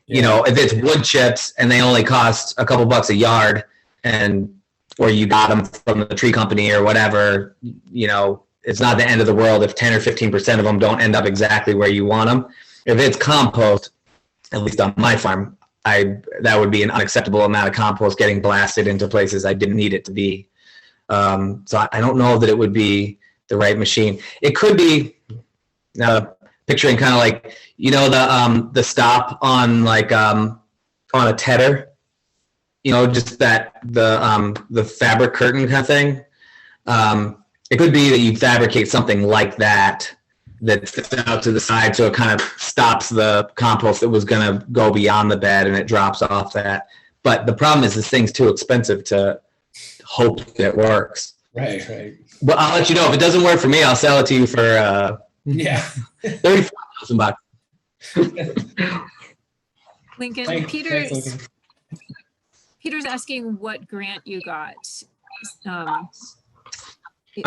S5: yeah.
S2: If it's wood chips and they only cost a couple bucks a yard, or you got them from the tree company or whatever, it's not the end of the world if 10 or 15% of them don't end up exactly where you want them. If it's compost, at least on my farm, that would be an unacceptable amount of compost getting blasted into places I didn't need it to be. So I don't know that it would be the right machine. It could be, picturing kind of like, the stop on like on a tedder, just that the fabric curtain kind of thing. It could be that you fabricate something like that sits out to the side, so it kind of stops the compost that was going to go beyond the bed, and it drops off that. But the problem is this thing's too expensive to hope that it works.
S5: Right.
S2: But I'll let you know if it doesn't work for me. I'll sell it to you for
S5: Yeah.
S2: $34,000.
S1: Lincoln,
S5: Thanks, Lincoln.
S1: Peter's asking what grant you got.
S2: I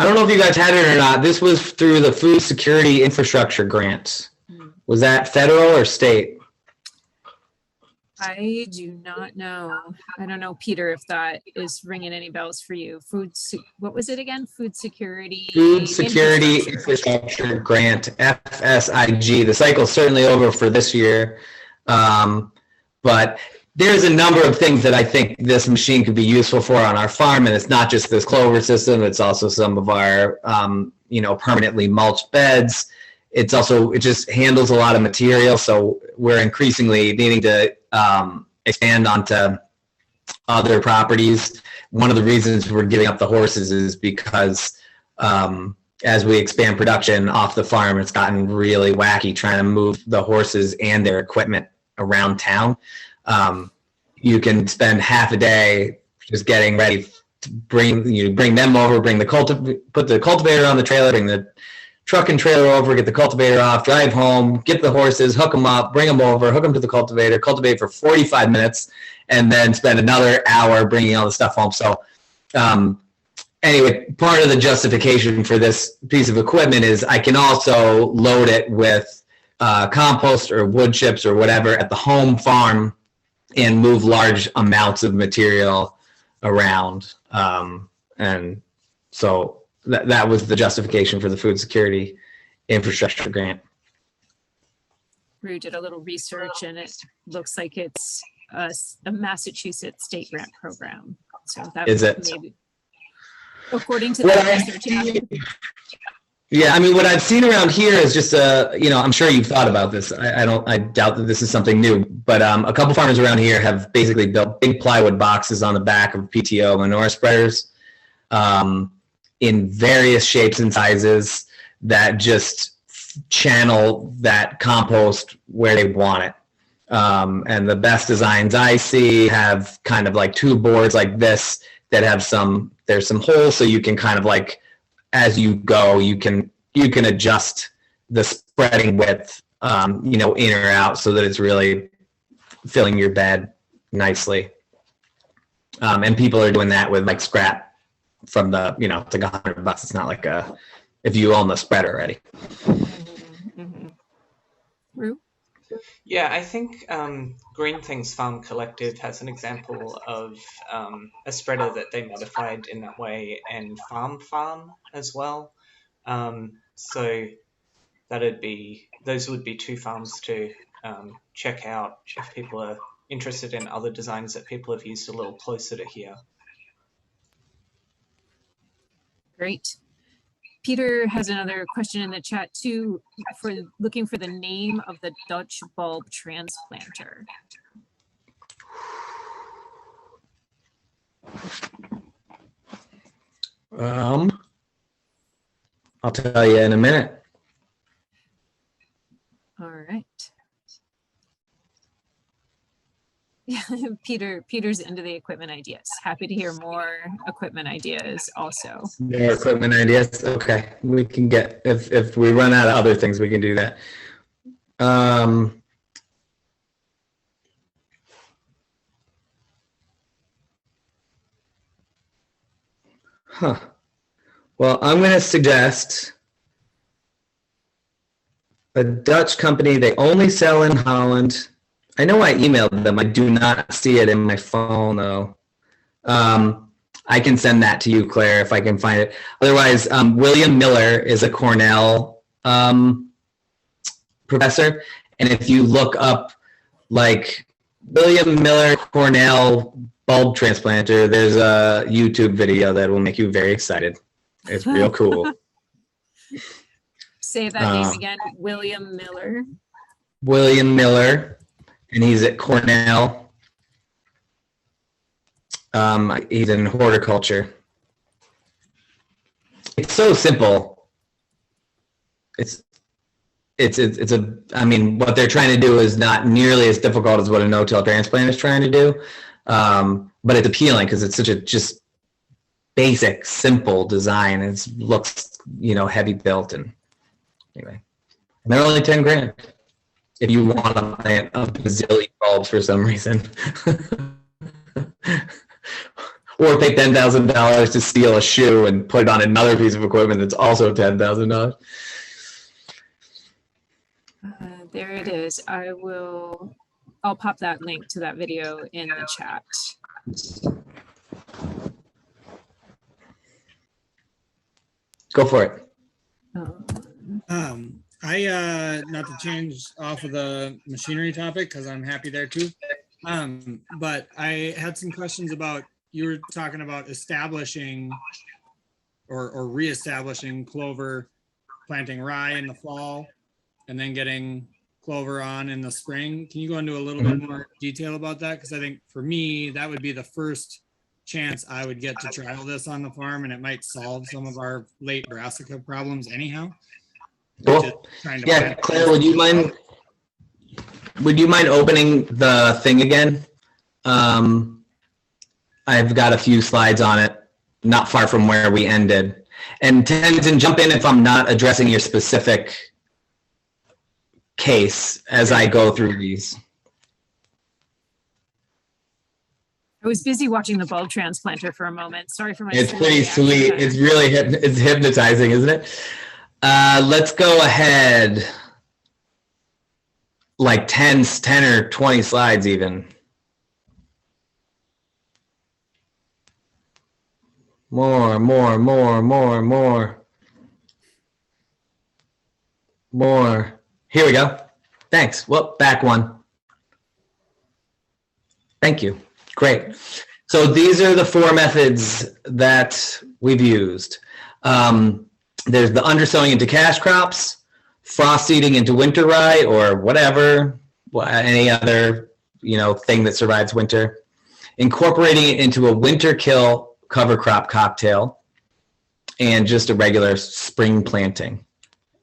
S2: don't know if you guys had it or not. This was through the Food Security Infrastructure Grant. Was that federal or state?
S1: I do not know. I don't know, Peter, if that is ringing any bells for you. What was it again? Food Security
S2: Infrastructure Grant, FSIG. The cycle's certainly over for this year. But there's a number of things that I think this machine could be useful for on our farm. And it's not just this Clover system. It's also some of our, permanently mulched beds. It just handles a lot of material. So we're increasingly needing to expand onto other properties. One of the reasons we're giving up the horses is because as we expand production off the farm, it's gotten really wacky trying to move the horses and their equipment around town. You can spend half a day just getting ready to bring them over, put the cultivator on the trailer, bring the truck and trailer over, get the cultivator off, drive home, get the horses, hook them up, bring them over, hook them to the cultivator, cultivate for 45 minutes, and then spend another hour bringing all the stuff home. So anyway, part of the justification for this piece of equipment is I can also load it with compost or wood chips or whatever at the home farm and move large amounts of material around. And so that was the justification for the Food Security Infrastructure Grant.
S1: Rue did a little research, and it looks like it's a Massachusetts state grant program. So that
S2: is it?
S1: Maybe, according to that research.
S2: Yeah, I mean, what I've seen around here is just I'm sure you've thought about this. I doubt that this is something new, but a couple farmers around here have basically built big plywood boxes on the back of PTO manure spreaders in various shapes and sizes that just channel that compost where they want it. And the best designs I see have kind of like two boards like this that have there's some holes, so you can kind of like, as you go, you can adjust the spreading width, in or out, so that it's really filling your bed nicely. And people are doing that with like scrap from the, you know, it's like $100. It's not like if you own the spread already.
S1: Mm-hmm. Rue?
S6: Yeah, I think Green Things Farm Collective has an example of a spreader that they modified in that way, and Farm as well. So those would be two farms to check out if people are interested in other designs that people have used a little closer to here.
S1: Great. Peter has another question in the chat too, for looking for the name of the Dutch bulb transplanter.
S2: I'll tell you in a minute.
S1: All right. Yeah, Peter's into the equipment ideas. Happy to hear more equipment ideas also.
S2: More equipment ideas. Okay, we can get, if we run out of other things, we can do that. Well, I'm going to suggest a Dutch company. They only sell in Holland. I know I emailed them. I do not see it in my phone, though. I can send that to you, Claire, if I can find it. Otherwise, William Miller is a Cornell professor. And if you look up, like, William Miller Cornell bulb transplanter, there's a YouTube video that will make you very excited. It's real cool.
S1: Say that name again, William Miller.
S2: William Miller. And he's at Cornell. He's in horticulture. It's so simple. I mean, what they're trying to do is not nearly as difficult as what a no-till transplant is trying to do. But it's appealing because it's such a just basic, simple design. It looks, you know, heavy built, and anyway, and they're only 10 grand. If you want to plant a bazillion bulbs for some reason. Or pay $10,000 to steal a shoe and put it on another piece of equipment that's also $10,000.
S1: There it is. I'll pop that link to that video in the chat.
S2: Go for it.
S4: Not to change off of the machinery topic, because I'm happy there too. But I had some questions about, you were talking about establishing or reestablishing clover, planting rye in the fall, and then getting clover on in the spring. Can you go into a little bit more detail about that? Because I think for me, that would be the first chance I would get to trial this on the farm, and it might solve some of our late brassica problems anyhow.
S2: Cool. Yeah, Claire, would you mind opening the thing again? I've got a few slides on it, not far from where we ended. And Tenzin, jump in if I'm not addressing your specific case as I go through these.
S1: I was busy watching the bulb transplanter for a moment. Sorry for my.
S2: It's pretty sweet. It's really it's hypnotizing, isn't it? Let's go ahead. Like 10 or 20 slides even. More. Here we go. Thanks. Well, back one. Thank you. Great. So these are the 4 methods that we've used. There's the undersowing into cash crops, frost seeding into winter rye or whatever, any other, thing that survives winter, incorporating it into a winter kill cover crop cocktail, and just a regular spring planting.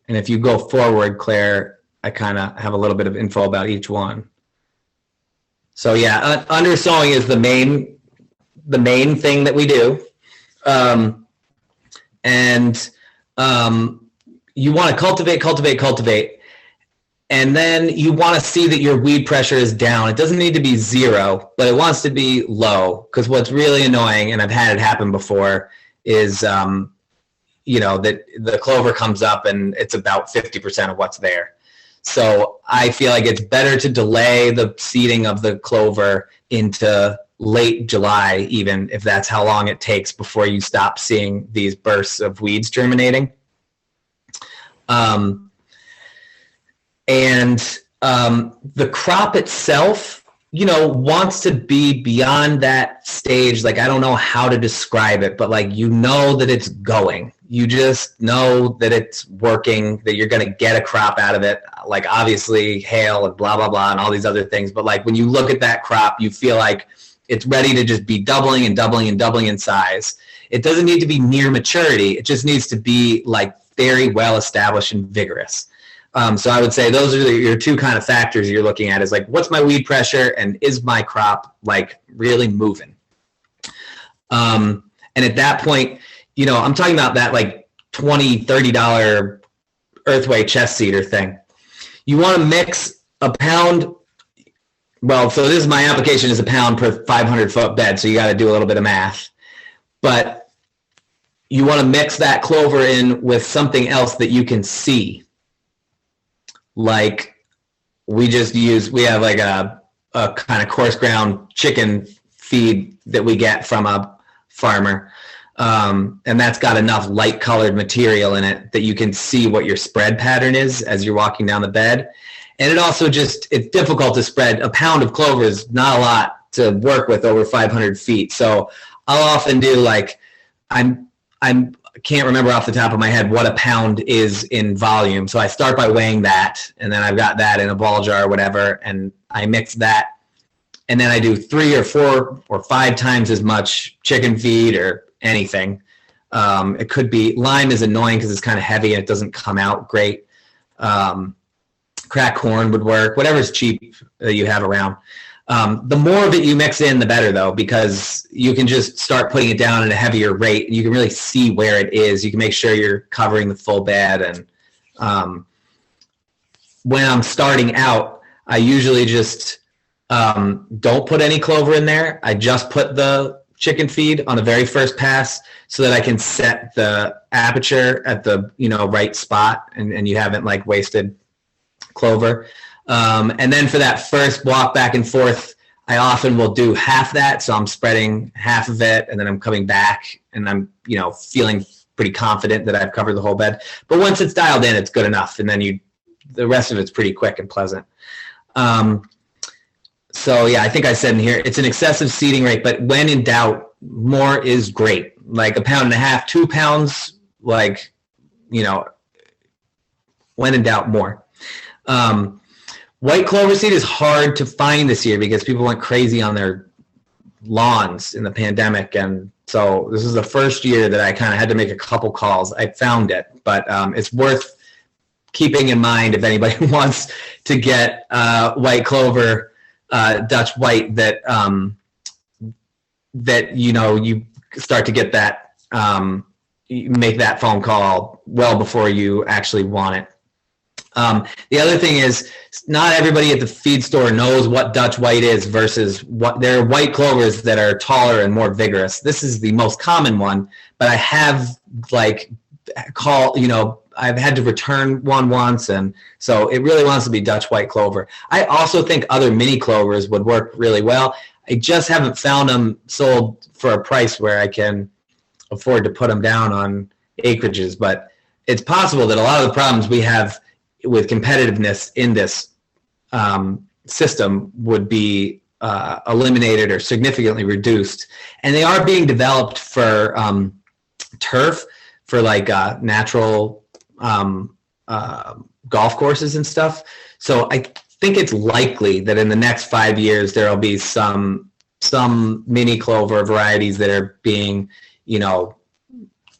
S2: And if you go forward, Claire, I kind of have a little bit of info about each one. So yeah, undersowing is the main thing that we do. You want to cultivate, and then you want to see that your weed pressure is down. It doesn't need to be 0, but it wants to be low, because what's really annoying, and I've had it happen before, is, you know, that the clover comes up and it's about 50% of what's there. So I feel like it's better to delay the seeding of the clover into late July, even if that's how long it takes before you stop seeing these bursts of weeds germinating. The crop itself, you know, wants to be beyond that stage. Like, I don't know how to describe it, but like, you know that it's going. You just know that it's working, that you're going to get a crop out of it. Like, obviously hail and blah, blah, blah, and all these other things. But like, when you look at that crop, you feel like it's ready to just be doubling and doubling and doubling in size. It doesn't need to be near maturity. It just needs to be like very well established and vigorous. So I would say those are your two kind of factors you're looking at, is like, what's my weed pressure and is my crop like really moving? And at that point, you know, I'm talking about that like $20, $30 Earthway chest seeder thing. You want to mix a pound. Well, so this is my application is a pound per 500-foot bed. So you got to do a little bit of math, but you want to mix that clover in with something else that you can see. Like we have like a kind of coarse ground chicken feed that we get from a farmer. And that's got enough light colored material in it that you can see what your spread pattern is as you're walking down the bed. And it also it's difficult to spread. A pound of clover is not a lot to work with over 500 feet. So I'll often do like, I can't remember off the top of my head what a pound is in volume. So I start by weighing that, and then I've got that in a ball jar or whatever, and I mix that. And then I do 3 or 4 or 5 times as much chicken feed or anything. It could be, lime is annoying because it's kind of heavy and it doesn't come out great. Cracked corn would work, whatever's cheap that you have around. The more of it you mix in, the better, though, because you can just start putting it down at a heavier rate. You can really see where it is. You can make sure you're covering the full bed. And when I'm starting out, I usually just don't put any clover in there. I just put the chicken feed on the very first pass so that I can set the aperture at the right spot, and you haven't like wasted clover. And then for that first walk back and forth, I often will do half that. So I'm spreading half of it, and then I'm coming back, and I'm, feeling pretty confident that I've covered the whole bed. But once it's dialed in, it's good enough. And then the rest of it's pretty quick and pleasant. So yeah, I think I said in here, it's an excessive seeding rate, but when in doubt, more is great. Like 1.5 pounds, 2 pounds, like, when in doubt, more. White clover seed is hard to find this year because people went crazy on their lawns in the pandemic. And so this is the first year that I kind of had to make a couple calls. I found it, but it's worth keeping in mind if anybody wants to get white clover, Dutch white, that you start to get that, you make that phone call well before you actually want it. The other thing is, not everybody at the feed store knows what Dutch white is versus what there are white clovers that are taller and more vigorous. This is the most common one, but I have I've had to return one once, and so it really wants to be Dutch white clover. I also think other mini clovers would work really well. I just haven't found them sold for a price where I can afford to put them down on acreages, but it's possible that a lot of the problems we have with competitiveness in this system would be eliminated or significantly reduced. And they are being developed for turf, for like natural golf courses and stuff. So I think it's likely that in the next 5 years, there will be some mini clover varieties that are being,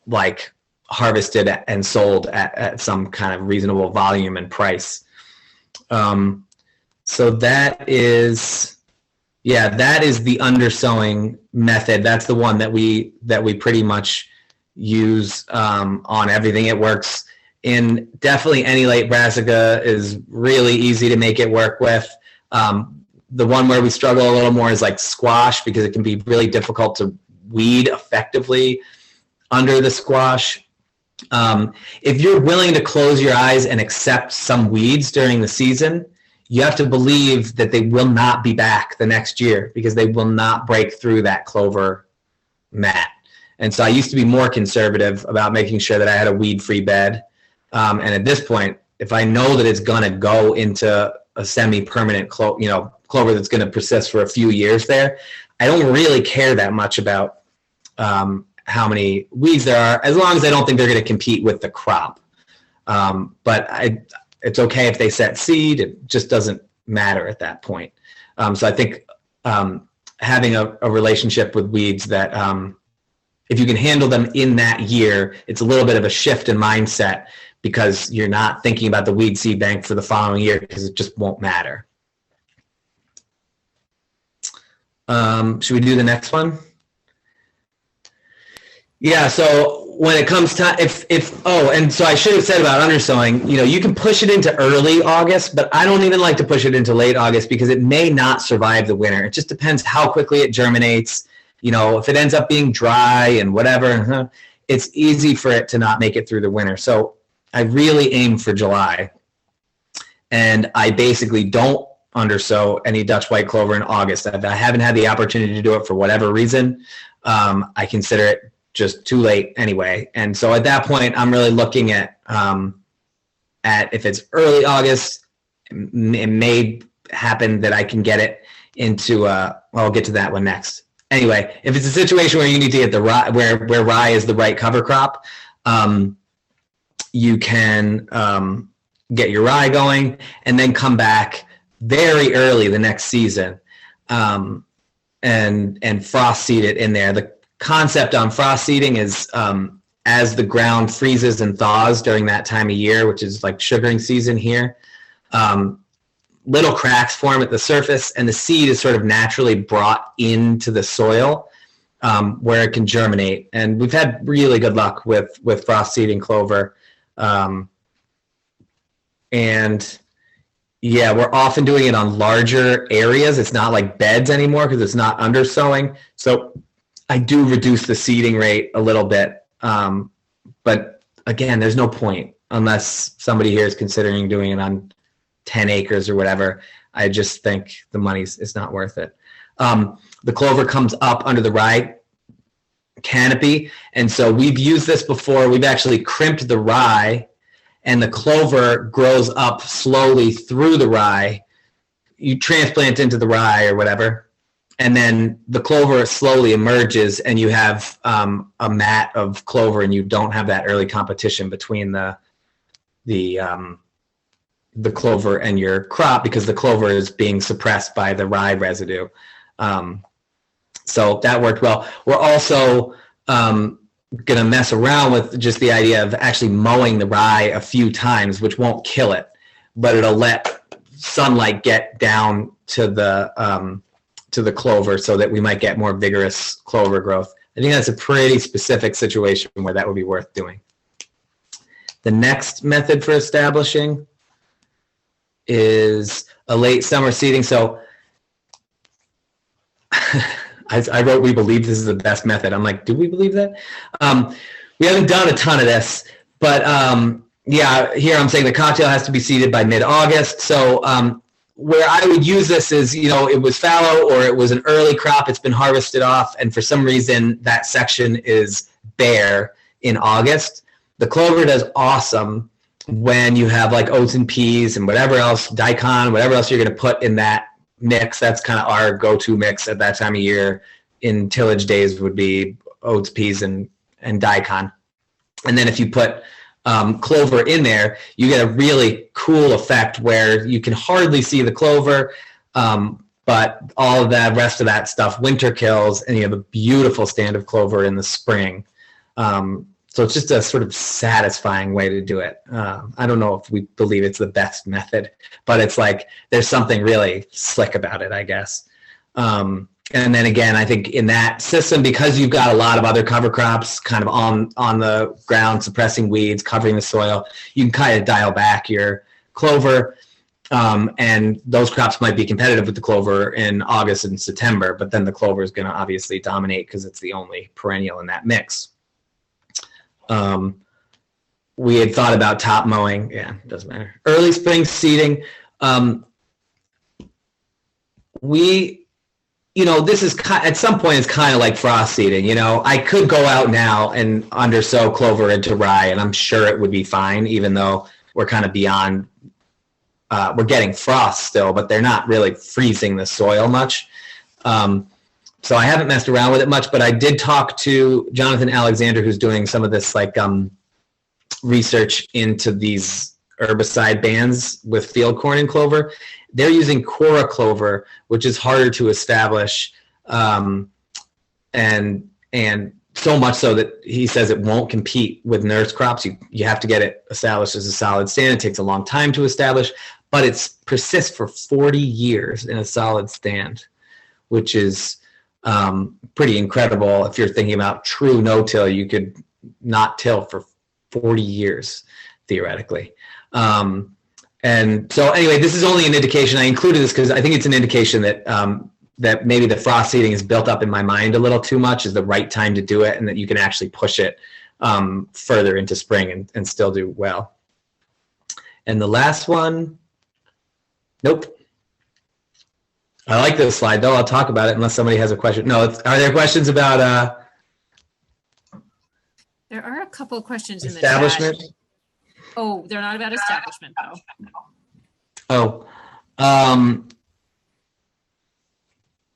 S2: like harvested and sold at some kind of reasonable volume and price. So that is the undersowing method. That's the one that we pretty much use on everything. It works in definitely any late brassica is really easy to make it work with. The one where we struggle a little more is like squash, because it can be really difficult to weed effectively under the squash. If you're willing to close your eyes and accept some weeds during the season, you have to believe that they will not be back the next year because they will not break through that clover mat. And so I used to be more conservative about making sure that I had a weed-free bed. And at this point, if I know that it's going to go into a semi-permanent clover that's going to persist for a few years there, I don't really care that much about how many weeds there are, as long as I don't think they're going to compete with the crop. But it's okay if they set seed. It just doesn't matter at that point. So I think having a relationship with weeds that if you can handle them in that year, it's a little bit of a shift in mindset because you're not thinking about the weed seed bank for the following year because it just won't matter. Should we do the next one? Yeah, so when it comes to and so I should have said about undersowing, you can push it into early August, but I don't even like to push it into late August because it may not survive the winter. It just depends how quickly it germinates. If it ends up being dry and whatever, it's easy for it to not make it through the winter. So I really aim for July. And I basically don't undersow any Dutch white clover in August. I haven't had the opportunity to do it for whatever reason. I consider it just too late anyway. And so at that point, I'm really looking at if it's early August, it may happen that I can get it into, I'll get to that one next. Anyway, if it's a situation where you need to get the rye, where rye is the right cover crop, you can get your rye going and then come back very early the next season and frost seed it in there. The concept on frost seeding is as the ground freezes and thaws during that time of year, which is like sugaring season here, little cracks form at the surface and the seed is sort of naturally brought into the soil where it can germinate. And we've had really good luck with frost seeding clover. And yeah, we're often doing it on larger areas. It's not like beds anymore because it's not undersowing. So I do reduce the seeding rate a little bit. But again, there's no point unless somebody here is considering doing it on 10 acres or whatever. I just think the money's it's not worth it. The clover comes up under the rye canopy. And so we've used this before. We've actually crimped the rye and the clover grows up slowly through the rye. You transplant into the rye or whatever, and then the clover slowly emerges and you have a mat of clover and you don't have that early competition between the clover and your crop because the clover is being suppressed by the rye residue. So that worked well. We're also going to mess around with just the idea of actually mowing the rye a few times, which won't kill it, but it'll let sunlight get down to the clover so that we might get more vigorous clover growth. I think that's a pretty specific situation where that would be worth doing. The next method for establishing is a late summer seeding. So I wrote, we believe this is the best method. I'm like, do we believe that? We haven't done a ton of this, but yeah, here I'm saying the cocktail has to be seeded by mid-August. So where I would use this is, it was fallow or it was an early crop. It's been harvested off. And for some reason, that section is bare in August. The clover does awesome when you have like oats and peas and whatever else, daikon, whatever else you're going to put in that mix. That's kind of our go-to mix at that time of year in tillage days would be oats, peas, and daikon. And then if you put clover in there, you get a really cool effect where you can hardly see the clover, but all of the rest of that stuff winter kills, and you have a beautiful stand of clover in the spring. So it's just a sort of satisfying way to do it. I don't know if we believe it's the best method, but it's like there's something really slick about it, I guess. And then again, I think in that system, because you've got a lot of other cover crops kind of on the ground, suppressing weeds, covering the soil, you can kind of dial back your clover. And those crops might be competitive with the clover in August and September, but then the clover is going to obviously dominate because it's the only perennial in that mix. We had thought about top mowing. Yeah, it doesn't matter. Early spring seeding. This is at some point it's kind of like frost seeding. I could go out now and undersow clover into rye, and I'm sure it would be fine, even though we're kind of beyond. We're getting frost still, but they're not really freezing the soil much. So I haven't messed around with it much, but I did talk to Jonathan Alexander, who's doing some of this research into these herbicide bans with field corn and clover. They're using Cora clover, which is harder to establish, and so much so that he says it won't compete with nurse crops. You have to get it established as a solid stand. It takes a long time to establish, but it persists for 40 years in a solid stand, which is pretty incredible. If you're thinking about true no-till, you could not till for 40 years, theoretically. And so anyway, this is only an indication. I included this because I think it's an indication that that maybe the frost seeding is built up in my mind a little too much, is the right time to do it, and that you can actually push it further into spring and still do well. And the last one, nope. I like this slide though. I'll talk about it unless somebody has a question. No, are there questions about
S1: There are a couple of questions in the
S2: establishment?
S1: chat. Oh, they're not about establishment
S2: Oh,
S1: though.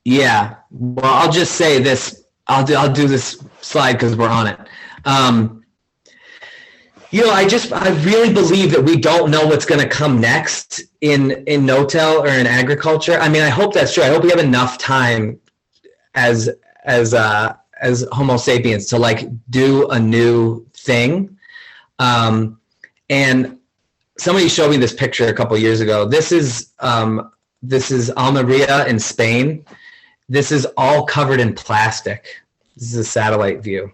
S2: yeah. Well, I'll just say this. I'll do this slide because we're on it. I really believe that we don't know what's going to come next in no-till or in agriculture. I mean, I hope that's true. I hope we have enough time as Homo sapiens to do a new thing. And somebody showed me this picture a couple years ago. This is Almeria in Spain. This is all covered in plastic. This is a satellite view.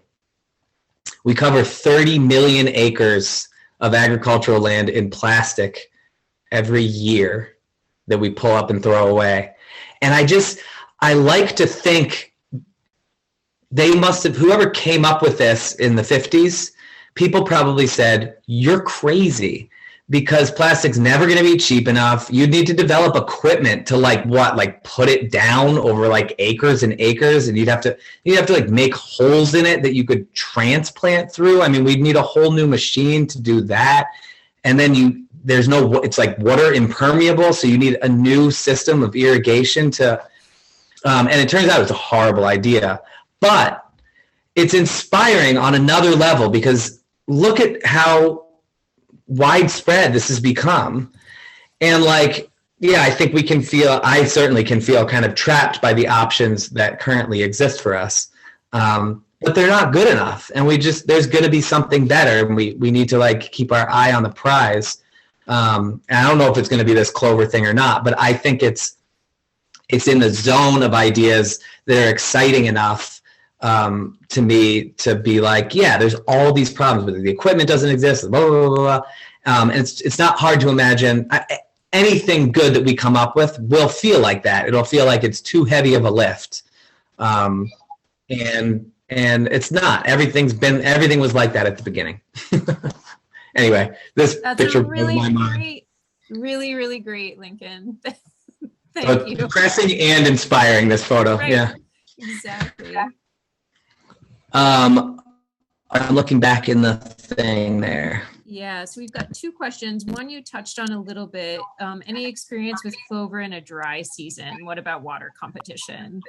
S2: We cover 30 million acres of agricultural land in plastic every year that we pull up and throw away. And I like to think they must have, whoever came up with this in the 50s, people probably said, you're crazy, because plastic's never going to be cheap enough. You'd need to develop equipment to put it down over acres and acres, and you'd have to make holes in it that you could transplant through. I mean, we'd need a whole new machine to do that. And then it's water impermeable, so you need a new system of irrigation to, and it turns out it's a horrible idea, but it's inspiring on another level, because look at how widespread this has become. And I think I certainly can feel kind of trapped by the options that currently exist for us. But they're not good enough. And there's going to be something better. And we need to keep our eye on the prize. And I don't know if it's going to be this Clover thing or not, but I think it's in the zone of ideas that are exciting enough to me to be there's all these problems, but the equipment doesn't exist, blah, blah, blah, blah. And it's not hard to imagine anything good that we come up with will feel like that. It'll feel like it's too heavy of a lift. And it's not. Everything was like that at the beginning. Anyway, that's picture
S1: really
S2: blows my mind.
S1: great, really great, Lincoln. Thank you.
S2: Depressing and inspiring, this photo.
S1: Right.
S2: Yeah.
S1: Exactly.
S2: I'm looking back in the thing there.
S1: Yeah, so we've got two questions. One you touched on a little bit. Any experience with clover in a dry season? What about water competition?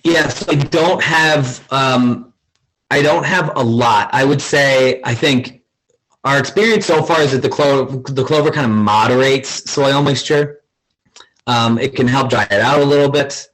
S2: Yes, I don't have a lot. I would say, I think our experience so far is that the clover kind of moderates soil moisture. It can help dry it out a little bit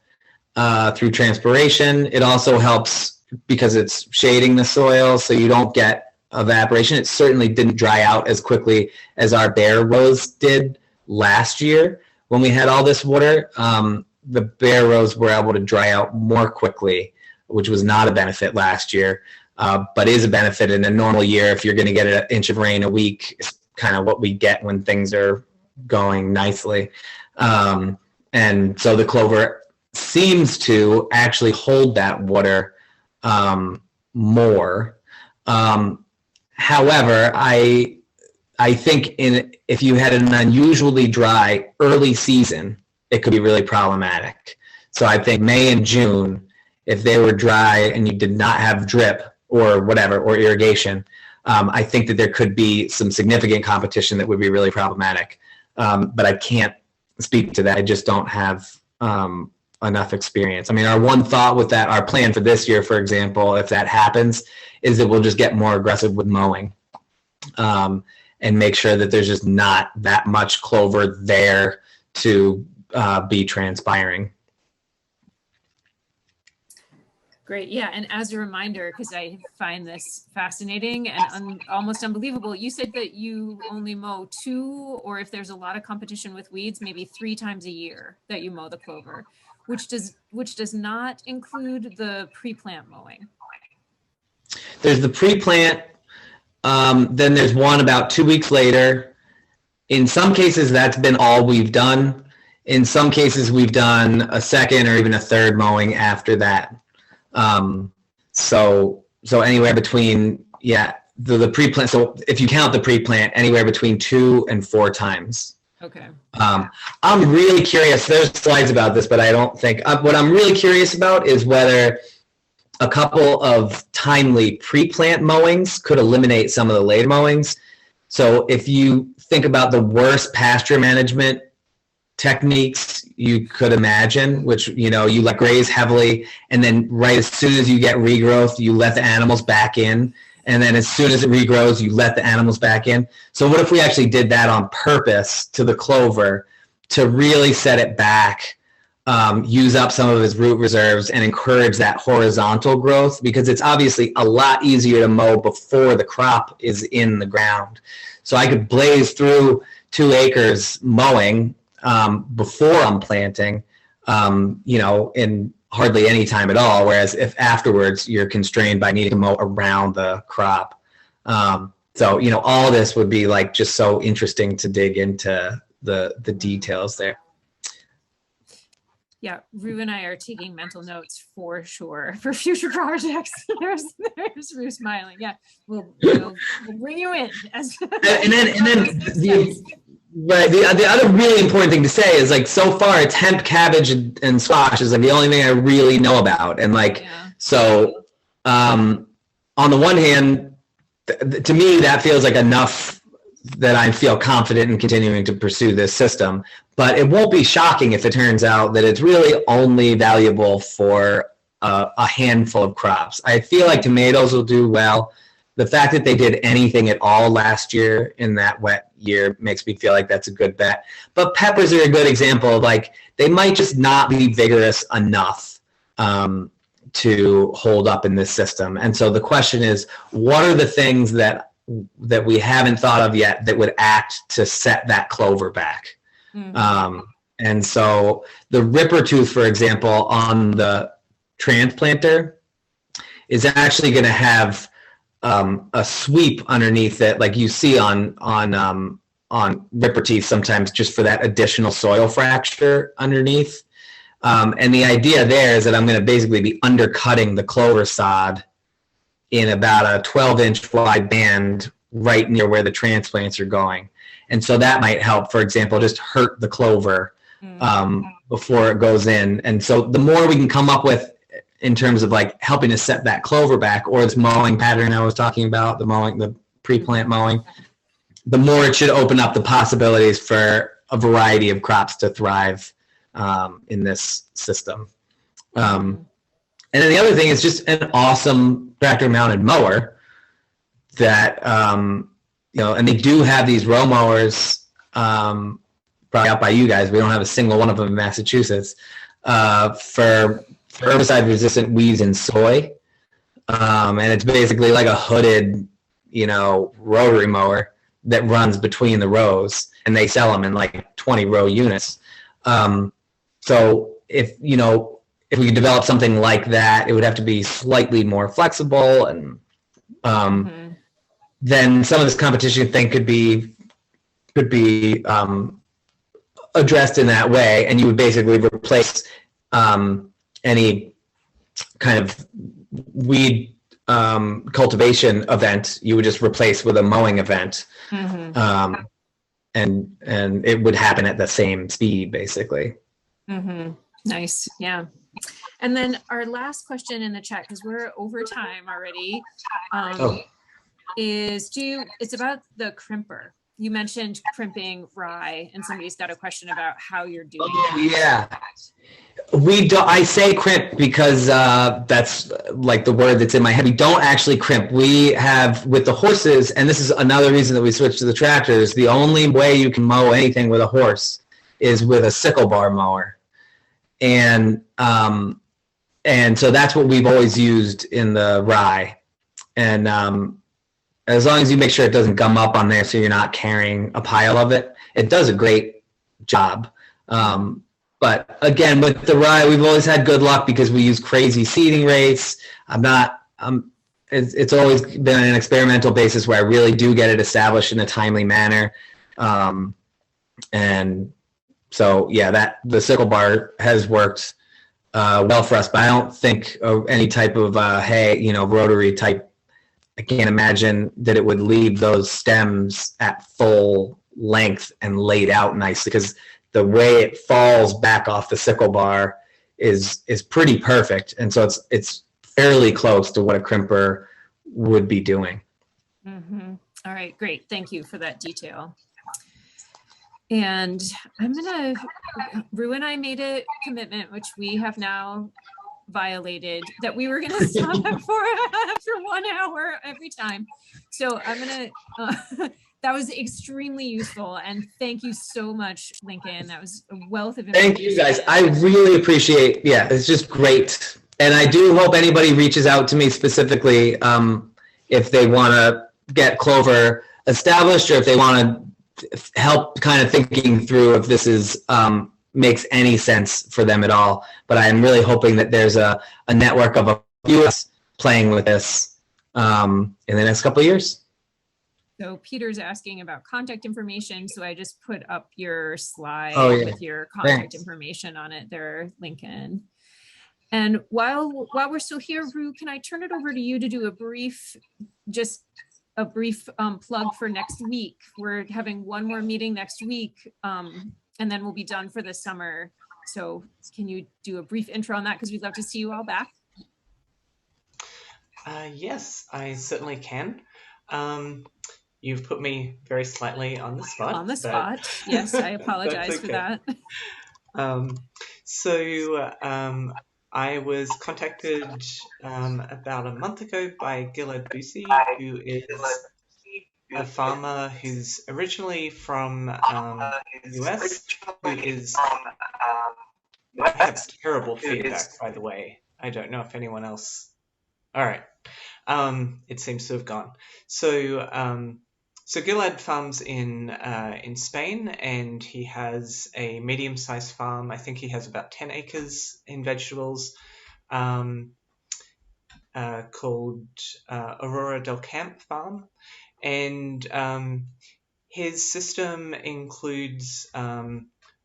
S2: through transpiration. It also helps because it's shading the soil, so you don't get evaporation. It certainly didn't dry out as quickly as our bare rows did last year when we had all this water. The bare rows were able to dry out more quickly, which was not a benefit last year, but is a benefit in a normal year. If you're going to get an inch of rain a week, it's kind of what we get when things are going nicely. And so the clover seems to actually hold that water more. However, I think if you had an unusually dry early season, it could be really problematic. So I think May and June, if they were dry and you did not have drip or whatever, or irrigation, I think that there could be some significant competition that would be really problematic. But I can't speak to that. I just don't have enough experience. I mean, our one thought with that, our plan for this year, for example, if that happens, is that we'll just get more aggressive with mowing and make sure that there's just not that much clover there to be transpiring.
S1: Great. Yeah. And as a reminder, because I find this fascinating and almost unbelievable, you said that you only mow 2, or if there's a lot of competition with weeds, maybe 3 times a year that you mow the clover, which does not include the pre-plant mowing.
S2: There's the pre-plant, then there's one about 2 weeks later. In some cases, that's been all we've done. In some cases, we've done a second or even a third mowing after that. So anywhere between, the pre-plant. So if you count the pre-plant, anywhere between 2 and 4 times.
S1: Okay.
S2: I'm really curious. There's slides about this, but I don't think, what I'm really curious about is whether a couple of timely pre-plant mowings could eliminate some of the later mowings. So if you think about the worst pasture management techniques you could imagine, which, you let graze heavily, and then right as soon as you get regrowth, you let the animals back in, and then as soon as it regrows, you let the animals back in. So what if we actually did that on purpose to the clover to really set it back, use up some of its root reserves, and encourage that horizontal growth, because it's obviously a lot easier to mow before the crop is in the ground. So I could blaze through 2 acres mowing before I'm planting, in hardly any time at all. Whereas if afterwards you're constrained by needing to mow around the crop. So, all this would be like just so interesting to dig into the details there.
S1: Yeah, Rue and I are taking mental notes for sure for future projects. There's Rue smiling. Yeah, we'll bring you in.
S2: And then the other really important thing to say is, like, so far it's hemp, cabbage, and squash is like the only thing I really know about. And so on the one hand, to me that feels like enough that I feel confident in continuing to pursue this system. But it won't be shocking if it turns out that it's really only valuable for a handful of crops. I feel like tomatoes will do well. The fact that they did anything at all last year in that wet year makes me feel like that's a good bet. But peppers are a good example of, like, they might just not be vigorous enough to hold up in this system. And so the question is, what are the things that we haven't thought of yet that would act to set that clover back? Mm-hmm. And so the ripper tooth, for example, on the transplanter is actually going to have a sweep underneath it, like you see on ripper teeth sometimes, just for that additional soil fracture underneath. And the idea there is that I'm going to basically be undercutting the clover sod in about a 12-inch wide band right near where the transplants are going. And so that might help, for example, just hurt the clover before it goes in. And so the more we can come up with in terms of, like, helping to set that clover back, or this mowing pattern I was talking about, the pre-plant mowing, the more it should open up the possibilities for a variety of crops to thrive in this system. And then the other thing is just an awesome tractor-mounted mower that, and they do have these row mowers, probably out by you guys. We don't have a single one of them in Massachusetts, for herbicide-resistant weeds in soy. And it's basically like a hooded, rotary mower that runs between the rows, and they sell them in like 20 row units. So if we could develop something like that, it would have to be slightly more flexible, and then some of this competition thing could be addressed in that way, and you would basically replace any kind of weed cultivation event, you would just replace with a mowing event.
S1: Mm-hmm.
S2: And it would happen at the same speed, basically.
S1: Mm-hmm. Nice. Yeah. And then our last question in the chat, because we're over time already, it's about the crimper. You mentioned crimping rye, and somebody's got a question about how you're doing that.
S2: Yeah. I say crimp because that's like the word that's in my head. We don't actually crimp. We have with the horses, and this is another reason that we switched to the tractors. The only way you can mow anything with a horse is with a sickle bar mower, and so that's what we've always used in the rye. And as long as you make sure it doesn't gum up on there, so you're not carrying a pile of it, it does a great job. But again, with the rye, we've always had good luck because we use crazy seeding rates. It's always been an experimental basis where I really do get it established in a timely manner. And so, yeah, the sickle bar has worked well for us, but I don't think any type of rotary type. I can't imagine that it would leave those stems at full length and laid out nicely, because the way it falls back off the sickle bar is pretty perfect, and so it's fairly close to what a crimper would be doing.
S1: Mm-hmm. All right, great. Thank you for that detail. And Rue and I made a commitment, which we have now violated, that we were going to stop after 1 hour every time. So I'm going to, that was extremely useful. And thank you so much, Lincoln. That was a wealth of information.
S2: Thank you guys. I really appreciate, it's just great. And I do hope anybody reaches out to me specifically if they want to get Clover established, or if they want to help kind of thinking through if this is makes any sense for them at all. But I am really hoping that there's a network of a few of us playing with this in the next couple of years.
S1: So Peter's asking about contact information. So I just put up your slide with your contact information on it there, Lincoln. And while we're still here, Rue, can I turn it over to you to do a brief plug for next week? We're having one more meeting next week, and then we'll be done for the summer. So can you do a brief intro on that? Because we'd love to see you all back.
S6: Yes, I certainly can. You've put me very slightly on the spot.
S1: On the spot. Yes, I apologize for that.
S6: I was contacted about a month ago by Gilad Busi, who is a farmer who's originally from the US, who is... I have terrible feedback, by the way. I don't know if anyone else... All right. It seems to have gone. So Gilad farms in Spain, and he has a medium-sized farm. I think he has about 10 acres in vegetables, called Aurora del Camp Farm. And his system includes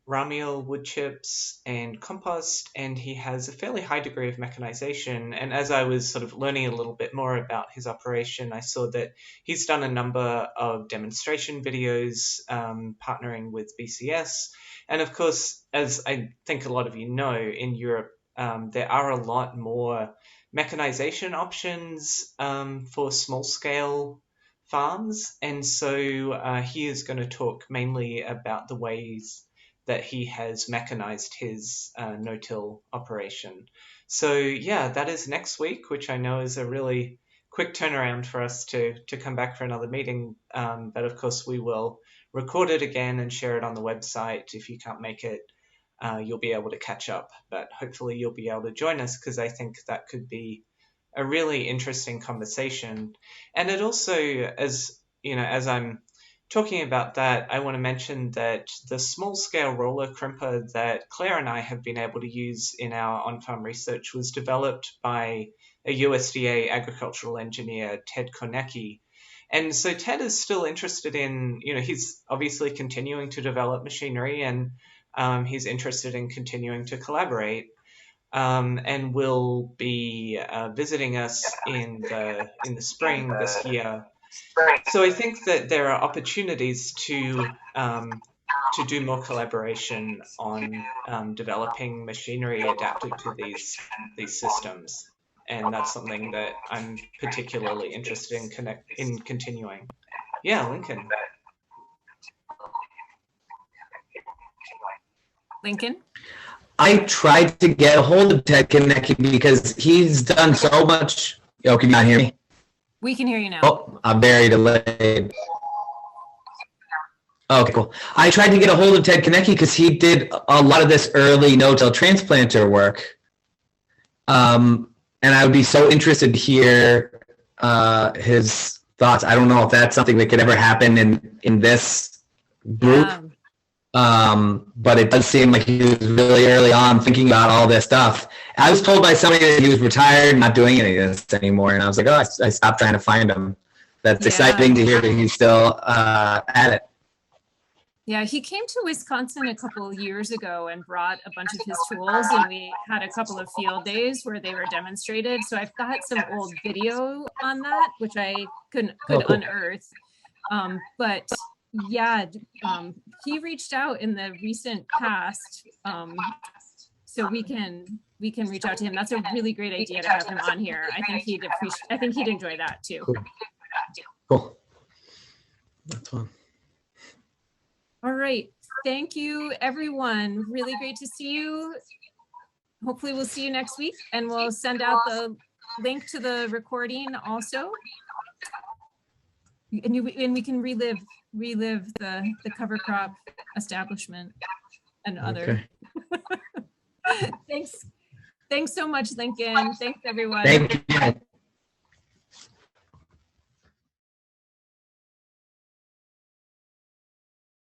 S6: ramiel wood chips and compost, and he has a fairly high degree of mechanization. And as I was sort of learning a little bit more about his operation, I saw that he's done a number of demonstration videos partnering with BCS. And of course, as I think a lot of you know, in Europe, there are a lot more mechanization options for small-scale farms. And so he is going to talk mainly about the ways that he has mechanized his no-till operation. So yeah, that is next week, which I know is a really quick turnaround for us to come back for another meeting. But of course, we will record it again and share it on the website. If you can't make it, you'll be able to catch up. But hopefully you'll be able to join us, because I think that could be a really interesting conversation. And it also, as you know, as I'm talking about that, I want to mention that the small-scale roller crimper that Claire and I have been able to use in our on-farm research was developed by a USDA agricultural engineer, Ted Konecki. And so Ted is still interested in, he's obviously continuing to develop machinery, and he's interested in continuing to collaborate. and will be visiting us in the spring this year. So I think that there are opportunities to do more collaboration on developing machinery adapted to these systems, and that's something that I'm particularly interested in continuing. Yeah, Lincoln.
S1: Lincoln?
S2: I tried to get a hold of Ted Konecki because he's done so much. Yo, can you not hear me?
S1: We can hear you now.
S2: Oh, I'm very delayed. Okay, cool. I tried to get a hold of Ted Konecki because he did a lot of this early no-till transplanter work. And I would be so interested to hear his thoughts. I don't know if that's something that could ever happen in this group. But it does seem like he was really early on thinking about all this stuff. I was told by somebody that he was retired, not doing any of this anymore. And I was like, oh, I stopped trying to find him. That's exciting to hear that he's still at it.
S1: Yeah, he came to Wisconsin a couple of years ago and brought a bunch of his tools, and we had a couple of field days where they were demonstrated. So I've got some old video on that, which I could unearth. But yeah, he reached out in the recent past, so we can reach out to him. That's a really great idea to have him on here. I think he'd enjoy that too.
S2: Cool. That's fun.
S1: All right. Thank you, everyone. Really great to see you. Hopefully we'll see you next week, and we'll send out the link to the recording also. And we can relive the cover crop establishment and other. Okay. Thanks so much, Lincoln. Thanks, everyone.
S2: Thank you.